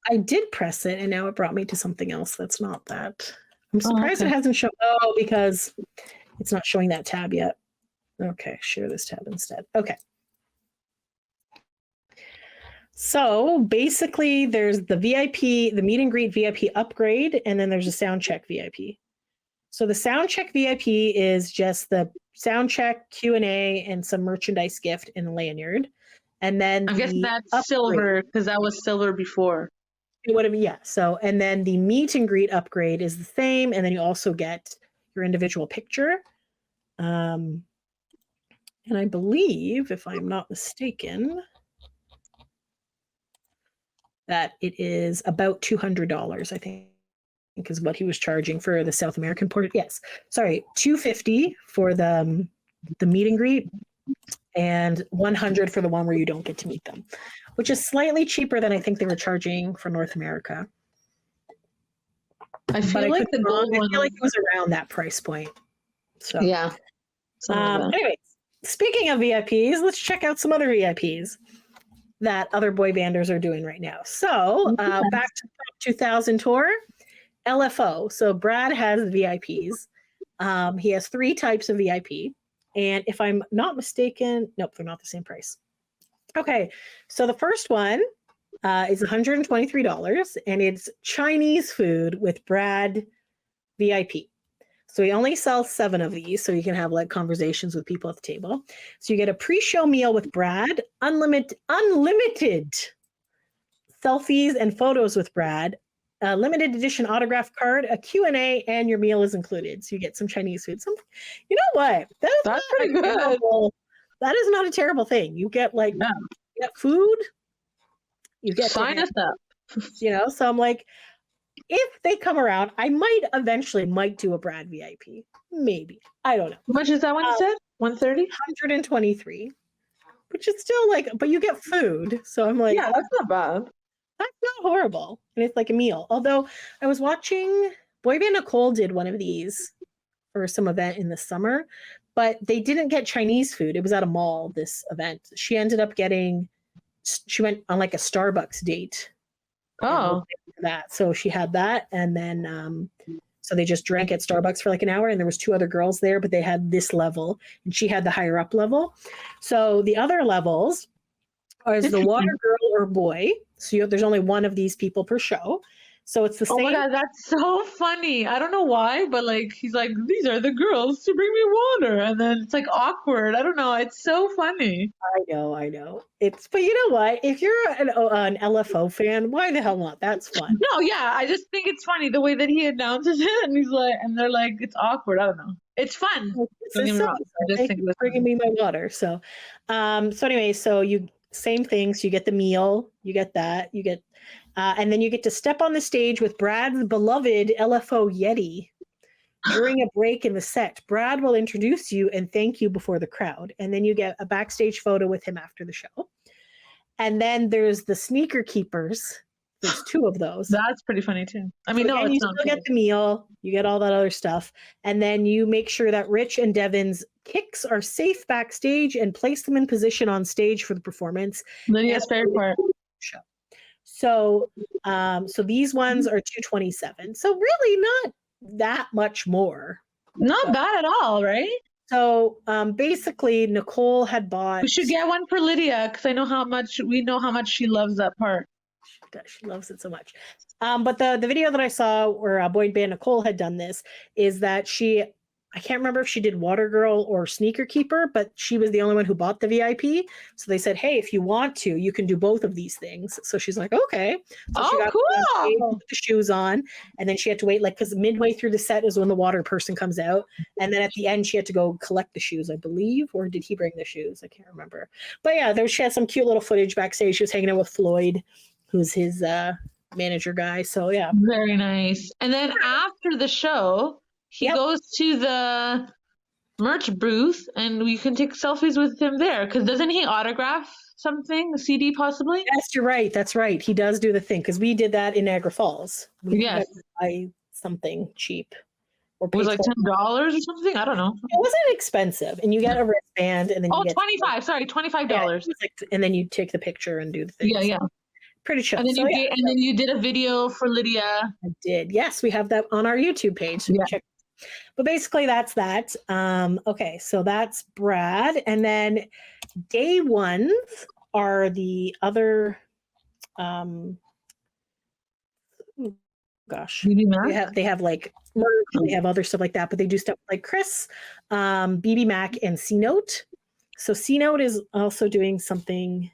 I did press it, and now it brought me to something else that's not that. I'm surprised it hasn't shown. Oh, because it's not showing that tab yet. Okay, share this tab instead. Okay. So basically there's the VIP, the meet and greet VIP upgrade, and then there's a sound check VIP. So the sound check VIP is just the sound check, Q&A, and some merchandise gift in a lanyard. And then I guess that's silver, because that was silver before. It would have, yeah. So, and then the meet and greet upgrade is the same, and then you also get your individual picture. And I believe, if I'm not mistaken, that it is about $200, I think, is what he was charging for the South American port. Yes, sorry, $250 for the meet and greet, and $100 for the one where you don't get to meet them, which is slightly cheaper than I think they were charging for North America. I feel like the gold one. I feel like it was around that price point. So yeah. Anyways, speaking of VIPs, let's check out some other VIPs that other boy banders are doing right now. So back to 2000 tour, LFO. So Brad has VIPs. He has 3 types of VIP. And if I'm not mistaken, nope, they're not the same price. Okay, so the first one is $123, and it's Chinese food with Brad VIP. So he only sells 7 of these, so you can have like conversations with people at the table. So you get a pre-show meal with Brad, unlimited selfies and photos with Brad, a limited edition autograph card, a Q&A, and your meal is included. So you get some Chinese food. You know what? That's pretty good. That is not a terrible thing. You get you get food. You get Sign us up. So I'm like, if they come around, I might do a Brad VIP. Maybe. I don't know. How much is that one you said? 130? 123. Which is still but you get food. So I'm like, yeah, that's not bad. That's not horrible. And it's like a meal. Although I was watching Boy Band Nicole did one of these for some event in the summer, but they didn't get Chinese food. It was at a mall, this event. She ended up she went on like a Starbucks date. Oh. That. So she had that. And then, so they just drank at Starbucks for like an hour, and there was 2 other girls there, but they had this level and she had the higher up level. So the other levels are the water girl or boy. So there's only 1 of these people per show. So it's the same. Oh my God, that's so funny. I don't know why, but he's like, these are the girls to bring me water. And then it's like awkward. I don't know. It's so funny. I know. But you know what? If you're an LFO fan, why the hell not? That's fun. No, yeah. I just think it's funny the way that he announces it. And he's like, and they're like, it's awkward. I don't know. It's fun. Don't get me wrong. I just think it's bringing me my water. So, anyway, so same things. You get the meal, you get that, you get, and then you get to step on the stage with Brad's beloved LFO Yeti during a break in the set. Brad will introduce you and thank you before the crowd. And then you get a backstage photo with him after the show. And then there's the sneaker keepers. There's 2 of those. That's pretty funny too. I mean, so you still get the meal, you get all that other stuff, and then you make sure that Rich and Devin's kicks are safe backstage and place them in position on stage for the performance. Lydia's favorite part. Show. So, so these ones are $227. So really not that much more. Not bad at all, right? So basically, Nicole had bought. We should get one for Lydia because we know how much she loves that part. She loves it so much. But the video that I saw where Boy Band Nicole had done this is that I can't remember if she did Water Girl or Sneaker Keeper, but she was the only one who bought the VIP. So they said, hey, if you want to, you can do both of these things. So she's like, okay. So she got cool. the shoes on, and then she had to wait, because midway through the set is when the water person comes out. And then at the end, she had to go collect the shoes, I believe, or did he bring the shoes? I can't remember. But yeah, she had some cute little footage backstage. She was hanging out with Floyd, who's his manager guy. So yeah. Very nice. And then after the show, he goes to the merch booth and we can take selfies with him there. Because doesn't he autograph something, a CD possibly? Yes, you're right. That's right. He does do the thing because we did that in Niagara Falls. We had to buy something cheap. It was like $10 or something. I don't know. It wasn't expensive, and you get a wristband, and then you get $25. Sorry, $25. Yeah, and then you take the picture and do the thing. Yeah. Pretty chill. And then then you did a video for Lydia. I did. Yes, we have that on our YouTube page. So check. But basically, that's that. Okay, so that's Brad, and then day ones are the other. They have like merch, they have other stuff like that, but they do stuff like Chris, BB Mac, and C Note. So C Note is also doing something.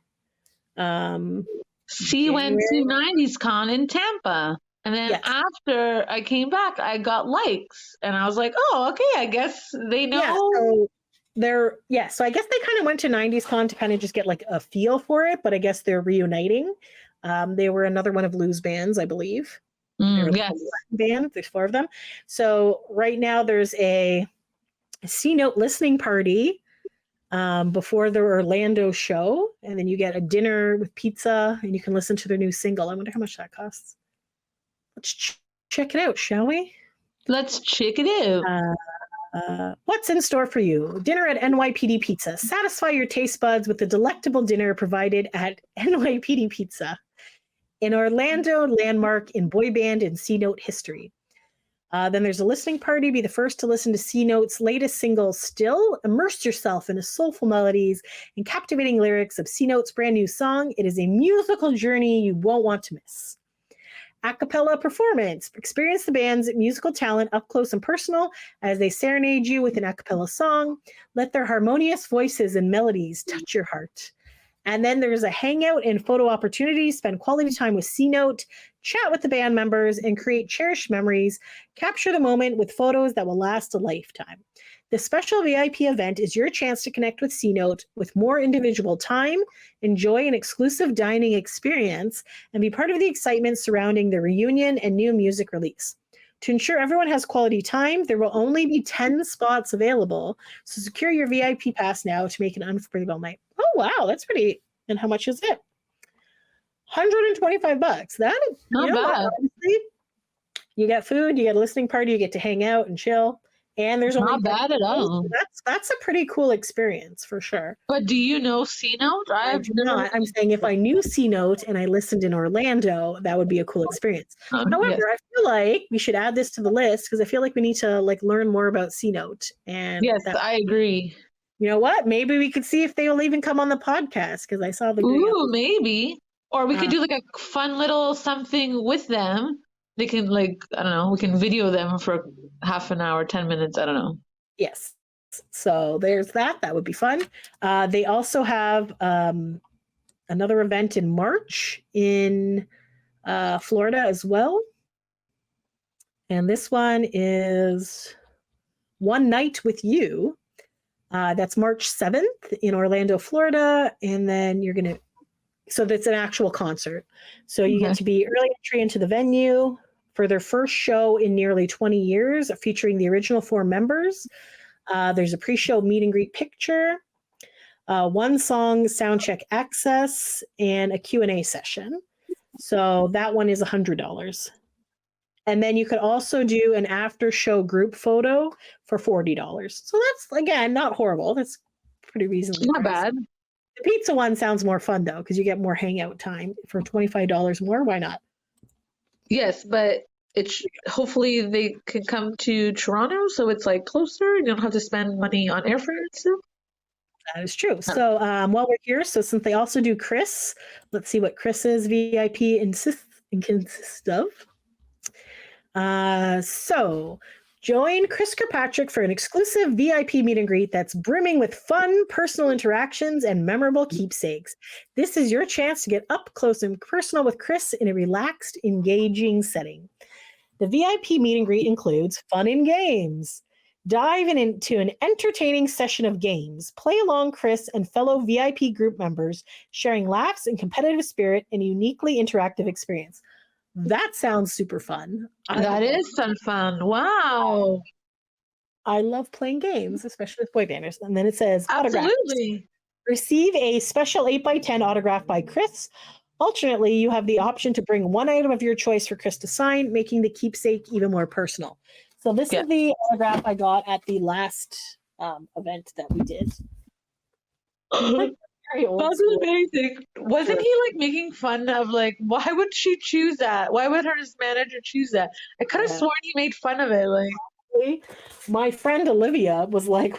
She went to 90s Con in Tampa. And then after I came back, I got likes. And I was like, oh, okay, I guess they know. So I guess they kind of went to 90s Con to kind of just get like a feel for it, but I guess they're reuniting. They were another one of Lou's bands, I believe. Yes. Band. There's 4 of them. So right now there's a C Note listening party before the Orlando show, and then you get a dinner with pizza, and you can listen to their new single. I wonder how much that costs. Let's check it out, shall we? Let's check it out. What's in store for you? Dinner at NYPD Pizza. Satisfy your taste buds with the delectable dinner provided at NYPD Pizza, an Orlando landmark in boy band and C Note history. Then there's a listening party. Be the first to listen to C Note's latest single, Still. Immerse yourself in the soulful melodies and captivating lyrics of C Note's brand new song. It is a musical journey you won't want to miss. A cappella performance. Experience the band's musical talent up close and personal as they serenade you with an a cappella song. Let their harmonious voices and melodies touch your heart. And then there's a hangout and photo opportunity. Spend quality time with C-Note, chat with the band members, and create cherished memories. Capture the moment with photos that will last a lifetime. This special VIP event is your chance to connect with C-Note with more individual time, enjoy an exclusive dining experience, and be part of the excitement surrounding the reunion and new music release. To ensure everyone has quality time, there will only be 10 spots available, so secure your VIP pass now to make an unforgettable night. Oh, wow, that's pretty. And how much is it? $125. That is Not bad. Honestly, you get food, you get a listening party, you get to hang out and chill. And there's only Not bad at all. That's a pretty cool experience for sure. But do you know C-Note? I do not. I'm saying if I knew C-Note and I listened in Orlando, that would be a cool experience. However, yes. I feel like we should add this to the list because I feel like we need to like learn more about C-Note. And Yes, I agree. you know what? Maybe we could see if they will even come on the podcast because I saw the Ooh, maybe. Or we could do like a fun little something with them. They can like, I don't know, we can video them for half an hour, 10 minutes, I don't know. Yes. So there's that. That would be fun. They also have another event in March in Florida as well. And this one is One Night with You. That's March 7th in Orlando, Florida. And then you're going to, so that's an actual concert. So you get to be early entry into the venue for their first show in nearly 20 years, featuring the original 4 members. There's a pre-show meet and greet picture, one song soundcheck access, and a Q&A session. So that one is $100. And then you could also do an after-show group photo for $40. So that's, again, not horrible. That's pretty reasonable. Not bad. The pizza one sounds more fun, though, because you get more hangout time for $25 more. Why not? Yes, but hopefully they can come to Toronto, so it's like closer and you don't have to spend money on airfare and stuff. That is true. So while we're here, so since they also do Chris, let's see what Chris's VIP consists of. So join Chris Kirkpatrick for an exclusive VIP meet and greet that's brimming with fun, personal interactions and memorable keepsakes. This is your chance to get up close and personal with Chris in a relaxed, engaging setting. The VIP meet and greet includes fun and games. Dive into an entertaining session of games. Play along Chris and fellow VIP group members, sharing laughs and competitive spirit in a uniquely interactive experience. That sounds super fun. That is some fun. Wow. I love playing games, especially with boy banders. And then it says autographs. Absolutely. Receive a special 8x10 autograph by Chris. Alternately, you have the option to bring one item of your choice for Chris to sign, making the keepsake even more personal. So this is the autograph I got at the last event that we did. Very old That's school. amazing. Wasn't he like making fun of like, why would she choose that? Why would her manager choose that? I could have sworn he made fun of it. Like, my friend Olivia was like,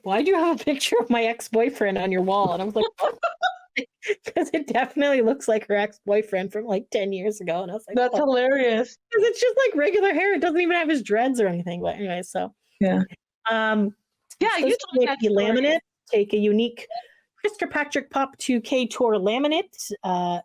why do you have a picture of my ex-boyfriend on your wall? And I was like, what? Because it definitely looks like her ex-boyfriend from like 10 years ago. And I was like, that's hilarious. because it's just like regular hair. It doesn't even have his dreads or anything. But anyway, so Yeah. Yeah, you told me that story. laminate. Take a unique Chris Kirkpatrick Pop 2K Tour laminate.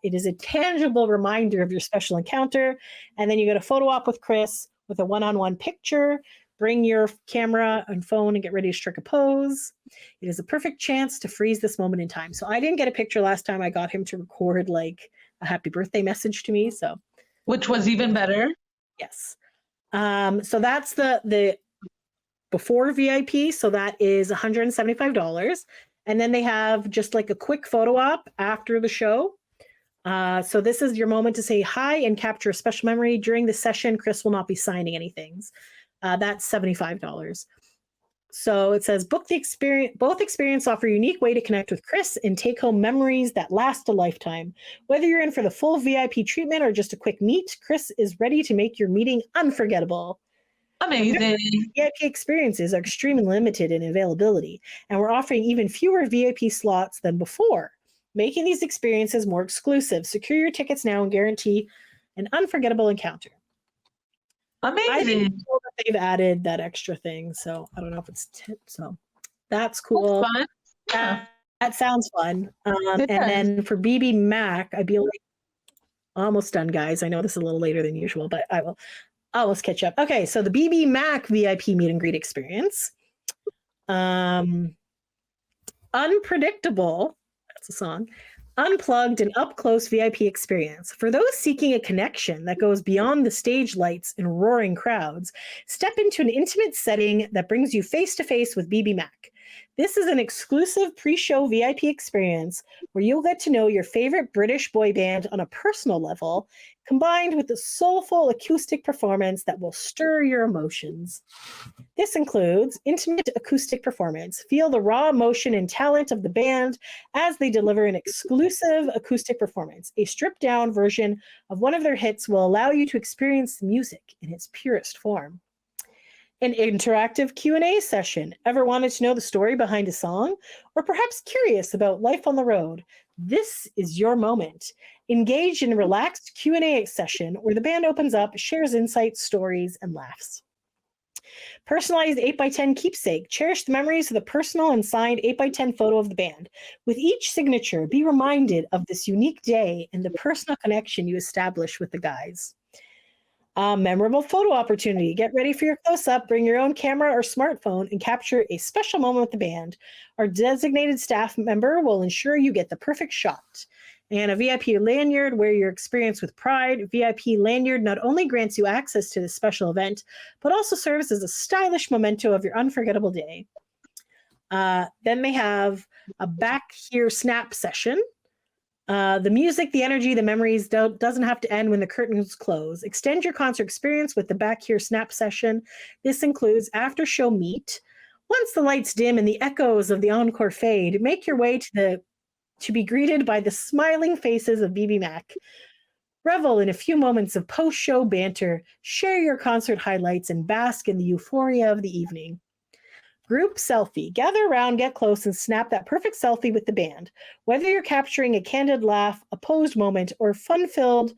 It is a tangible reminder of your special encounter. And then you get a photo op with Chris with a one-on-one picture. Bring your camera and phone and get ready to strike a pose. It is a perfect chance to freeze this moment in time. So I didn't get a picture last time. I got him to record like a happy birthday message to me. So, Which was even better. yes. So that's the before VIP. So that is $175. And then they have just like a quick photo op after the show. So this is your moment to say hi and capture a special memory. During the session, Chris will not be signing anything. That's $75. So it says book the experience. Both experiences offer a unique way to connect with Chris and take home memories that last a lifetime. Whether you're in for the full VIP treatment or just a quick meet, Chris is ready to make your meeting unforgettable. Amazing. VIP experiences are extremely limited in availability, and we're offering even fewer VIP slots than before, making these experiences more exclusive. Secure your tickets now and guarantee an unforgettable encounter. I Amazing. think it's cool that they've added that extra thing, so I don't know if it's so that's cool. Fun. Yeah. That sounds fun. It And does. then for BB Mac, I'd be like, almost done, guys. I know this is a little later than usual, but I will almost catch up. Okay, so the BB Mac VIP meet and greet experience. Unpredictable, that's a song. Unplugged and up close VIP experience. For those seeking a connection that goes beyond the stage lights and roaring crowds, step into an intimate setting that brings you face to face with BB Mac. This is an exclusive pre-show VIP experience where you'll get to know your favorite British boy band on a personal level, combined with a soulful acoustic performance that will stir your emotions. This includes intimate acoustic performance. Feel the raw emotion and talent of the band as they deliver an exclusive acoustic performance. A stripped-down version of one of their hits will allow you to experience the music in its purest form. An interactive Q&A session. Ever wanted to know the story behind a song? Or perhaps curious about life on the road? This is your moment. Engage in a relaxed Q&A session where the band opens up, shares insights, stories, and laughs. Personalized 8x10 keepsake. Cherish the memories of the personal and signed 8x10 photo of the band. With each signature, be reminded of this unique day and the personal connection you establish with the guys. Memorable photo opportunity. Get ready for your close-up. Bring your own camera or smartphone and capture a special moment with the band. Our designated staff member will ensure you get the perfect shot. And a VIP lanyard, wear your experience with pride. VIP lanyard not only grants you access to this special event, but also serves as a stylish memento of your unforgettable day. Then they have a back here snap session. The music, the energy, the memories doesn't have to end when the curtains close. Extend your concert experience with the Back Here Snap session. This includes after-show meet. Once the lights dim and the echoes of the encore fade, make your way to be greeted by the smiling faces of BB Mac. Revel in a few moments of post-show banter. Share your concert highlights and bask in the euphoria of the evening. Group selfie. Gather around, get close, and snap that perfect selfie with the band. Whether you're capturing a candid laugh, a posed moment, or a fun-filled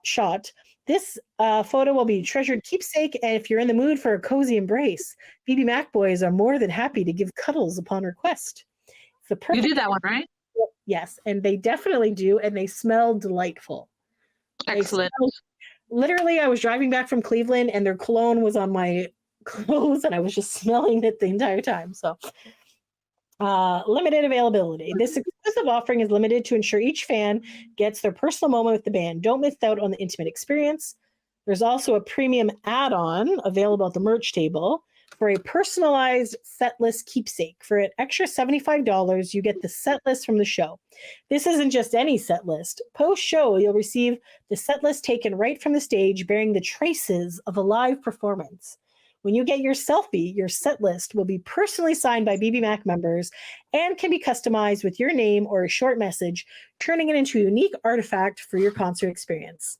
shot, this photo will be a treasured keepsake, and if you're in the mood for a cozy embrace, BB Mac boys are more than happy to give cuddles upon request. It's the perfect. You did that one, right? Yes, and they definitely do, and they smell delightful. Excellent. Literally, I was driving back from Cleveland, and their cologne was on my clothes and I was just smelling it the entire time. So limited availability. This exclusive offering is limited to ensure each fan gets their personal moment with the band. Don't miss out on the intimate experience. There's also a premium add-on available at the merch table for a personalized set list keepsake. For an extra $75, you get the set list from the show. This isn't just any set list. Post-show, you'll receive the set list taken right from the stage, bearing the traces of a live performance. When you get your selfie, your set list will be personally signed by BB Mac members and can be customized with your name or a short message, turning it into a unique artifact for your concert experience.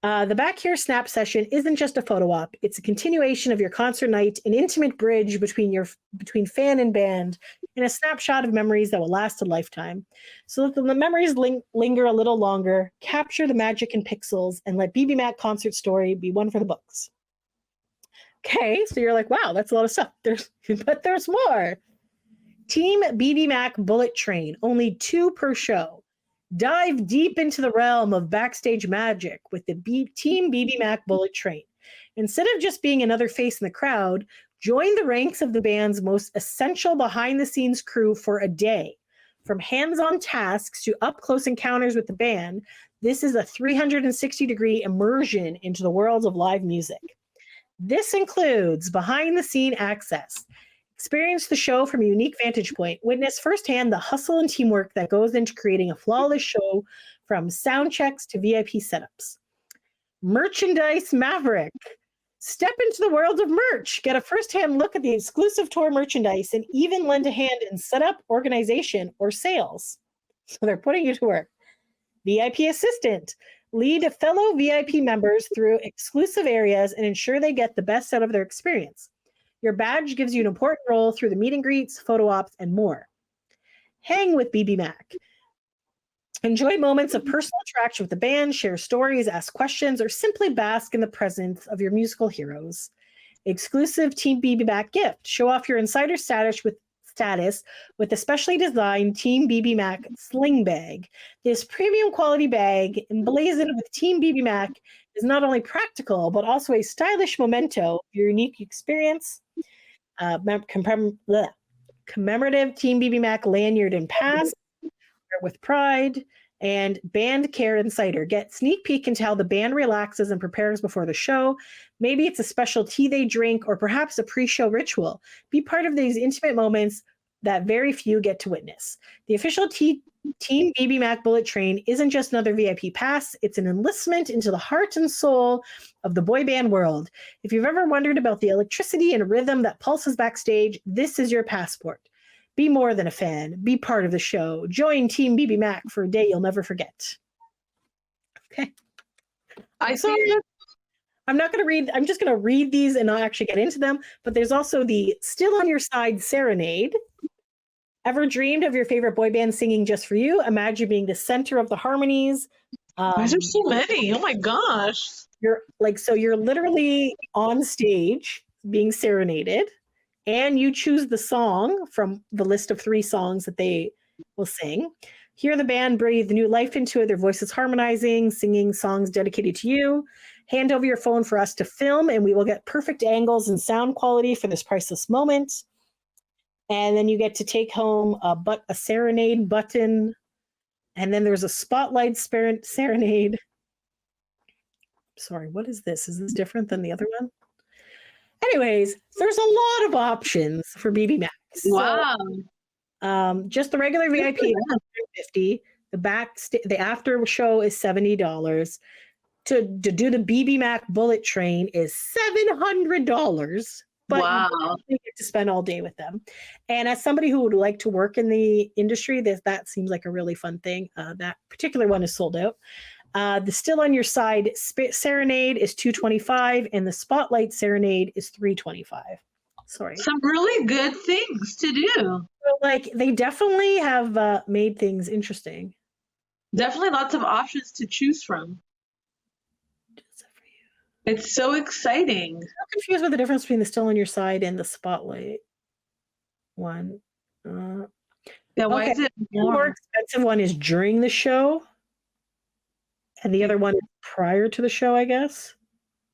The Back Here Snap session isn't just a photo op. It's a continuation of your concert night, an intimate bridge between fan and band, and a snapshot of memories that will last a lifetime. So let the memories linger a little longer, capture the magic in pixels, and let BB Mac concert story be one for the books. Okay, so you're like, wow, that's a lot of stuff. But there's more. Team BB Mac Bullet Train, only 2 per show. Dive deep into the realm of backstage magic with the Team BB Mac Bullet Train. Instead of just being another face in the crowd, join the ranks of the band's most essential behind-the-scenes crew for a day. From hands-on tasks to up-close encounters with the band, this is a 360-degree immersion into the world of live music. This includes behind-the-scene access. Experience the show from a unique vantage point. Witness firsthand the hustle and teamwork that goes into creating a flawless show, from sound checks to VIP setups. Merchandise Maverick. Step into the world of merch. Get a firsthand look at the exclusive tour merchandise and even lend a hand in setup, organization, or sales. So they're putting you to work. VIP Assistant. Lead fellow VIP members through exclusive areas and ensure they get the best out of their experience. Your badge gives you an important role through the meet and greets, photo ops, and more. Hang with BB Mac. Enjoy moments of personal interaction with the band, share stories, ask questions, or simply bask in the presence of your musical heroes. Exclusive Team BB Mac gift. Show off your insider status with a specially designed Team BB Mac sling bag. This premium quality bag, emblazoned with Team BB Mac, is not only practical, but also a stylish memento of your unique experience. Commemorative Team BB Mac lanyard and pass, wear with pride, and band care insider. Get sneak peek into how the band relaxes and prepares before the show. Maybe it's a special tea they drink, or perhaps a pre-show ritual. Be part of these intimate moments that very few get to witness. The official Team BB Mac Bullet Train isn't just another VIP pass, it's an enlistment into the heart and soul of the boy band world. If you've ever wondered about the electricity and rhythm that pulses backstage, this is your passport. Be more than a fan. Be part of the show. Join Team BB Mac for a day you'll never forget. Okay. I'm not going to read. I'm just going to read these and not actually get into them. But there's also the Still on Your Side Serenade. Ever dreamed of your favorite boy band singing just for you? Imagine being the center of the harmonies. Why is there so many? Oh my gosh. You're literally on stage being serenaded. And you choose the song from the list of 3 songs that they will sing. Hear the band breathe new life into it, their voices harmonizing, singing songs dedicated to you. Hand over your phone for us to film, and we will get perfect angles and sound quality for this priceless moment. And then you get to take home a serenade button. And then there's a spotlight serenade. Sorry, what is this? Is this different than the other one? Anyways, there's a lot of options for BB Mac. Wow. Just the regular VIP is $150. The after show is $70. To do the BB Mac Bullet Train is $700. But wow. You get to spend all day with them. And as somebody who would like to work in the industry, that seems like a really fun thing. That particular one is sold out. The Still on Your Side Serenade is $225, and the Spotlight Serenade is $325. Sorry. Some really good things to do. So, they definitely have made things interesting. Definitely lots of options to choose from. It's so exciting. I'm confused with the difference between the Still on Your Side and the Spotlight one. Yeah, why is it more? The more expensive one is during the show. And the other one is prior to the show, I guess.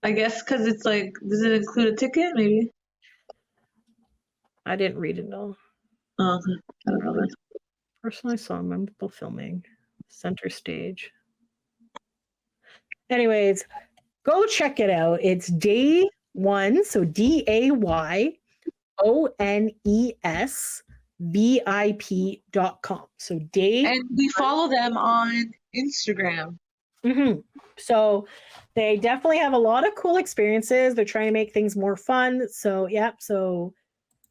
I guess because it's does it include a ticket, maybe? I didn't read it, no. Oh, okay. I don't know that. Personally saw memorable filming. Center stage. Anyways, go check it out. It's Day One, so DAYONESVIP.com. So Day. And we follow them on Instagram. Mm-hmm. So they definitely have a lot of cool experiences. They're trying to make things more fun. So so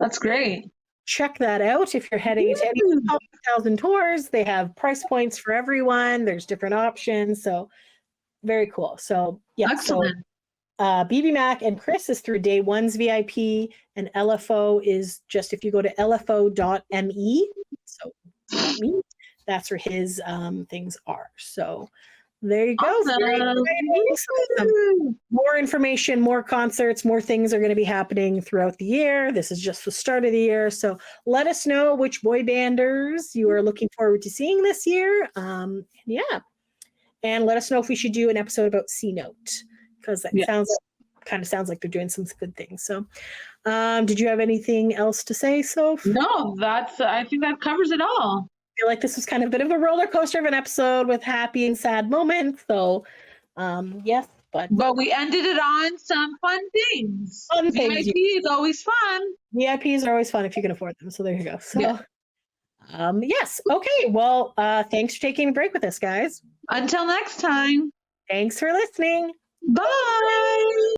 that's great. Check that out if you're heading to any 1,000 tours. They have price points for everyone. There's different options. So very cool. So excellent. So BB Mac and Chris is through Day One's VIP, and LFO is just if you go to lfo.me. So that's where his things are. So there you go. Awesome. More information, more concerts, more things are going to be happening throughout the year. This is just the start of the year. So let us know which boy banders you are looking forward to seeing this year. And let us know if we should do an episode about C Note, because that sounds like they're doing some good things. So did you have anything else to say, Soph? No, I think that covers it all. I feel like this was kind of a bit of a roller coaster of an episode with happy and sad moments. So, yes, but we ended it on some fun things. VIP is always fun. VIPs are always fun if you can afford them. So there you go. So, yes, okay. Well, thanks for taking a break with us, guys. Until next time. Thanks for listening. Bye.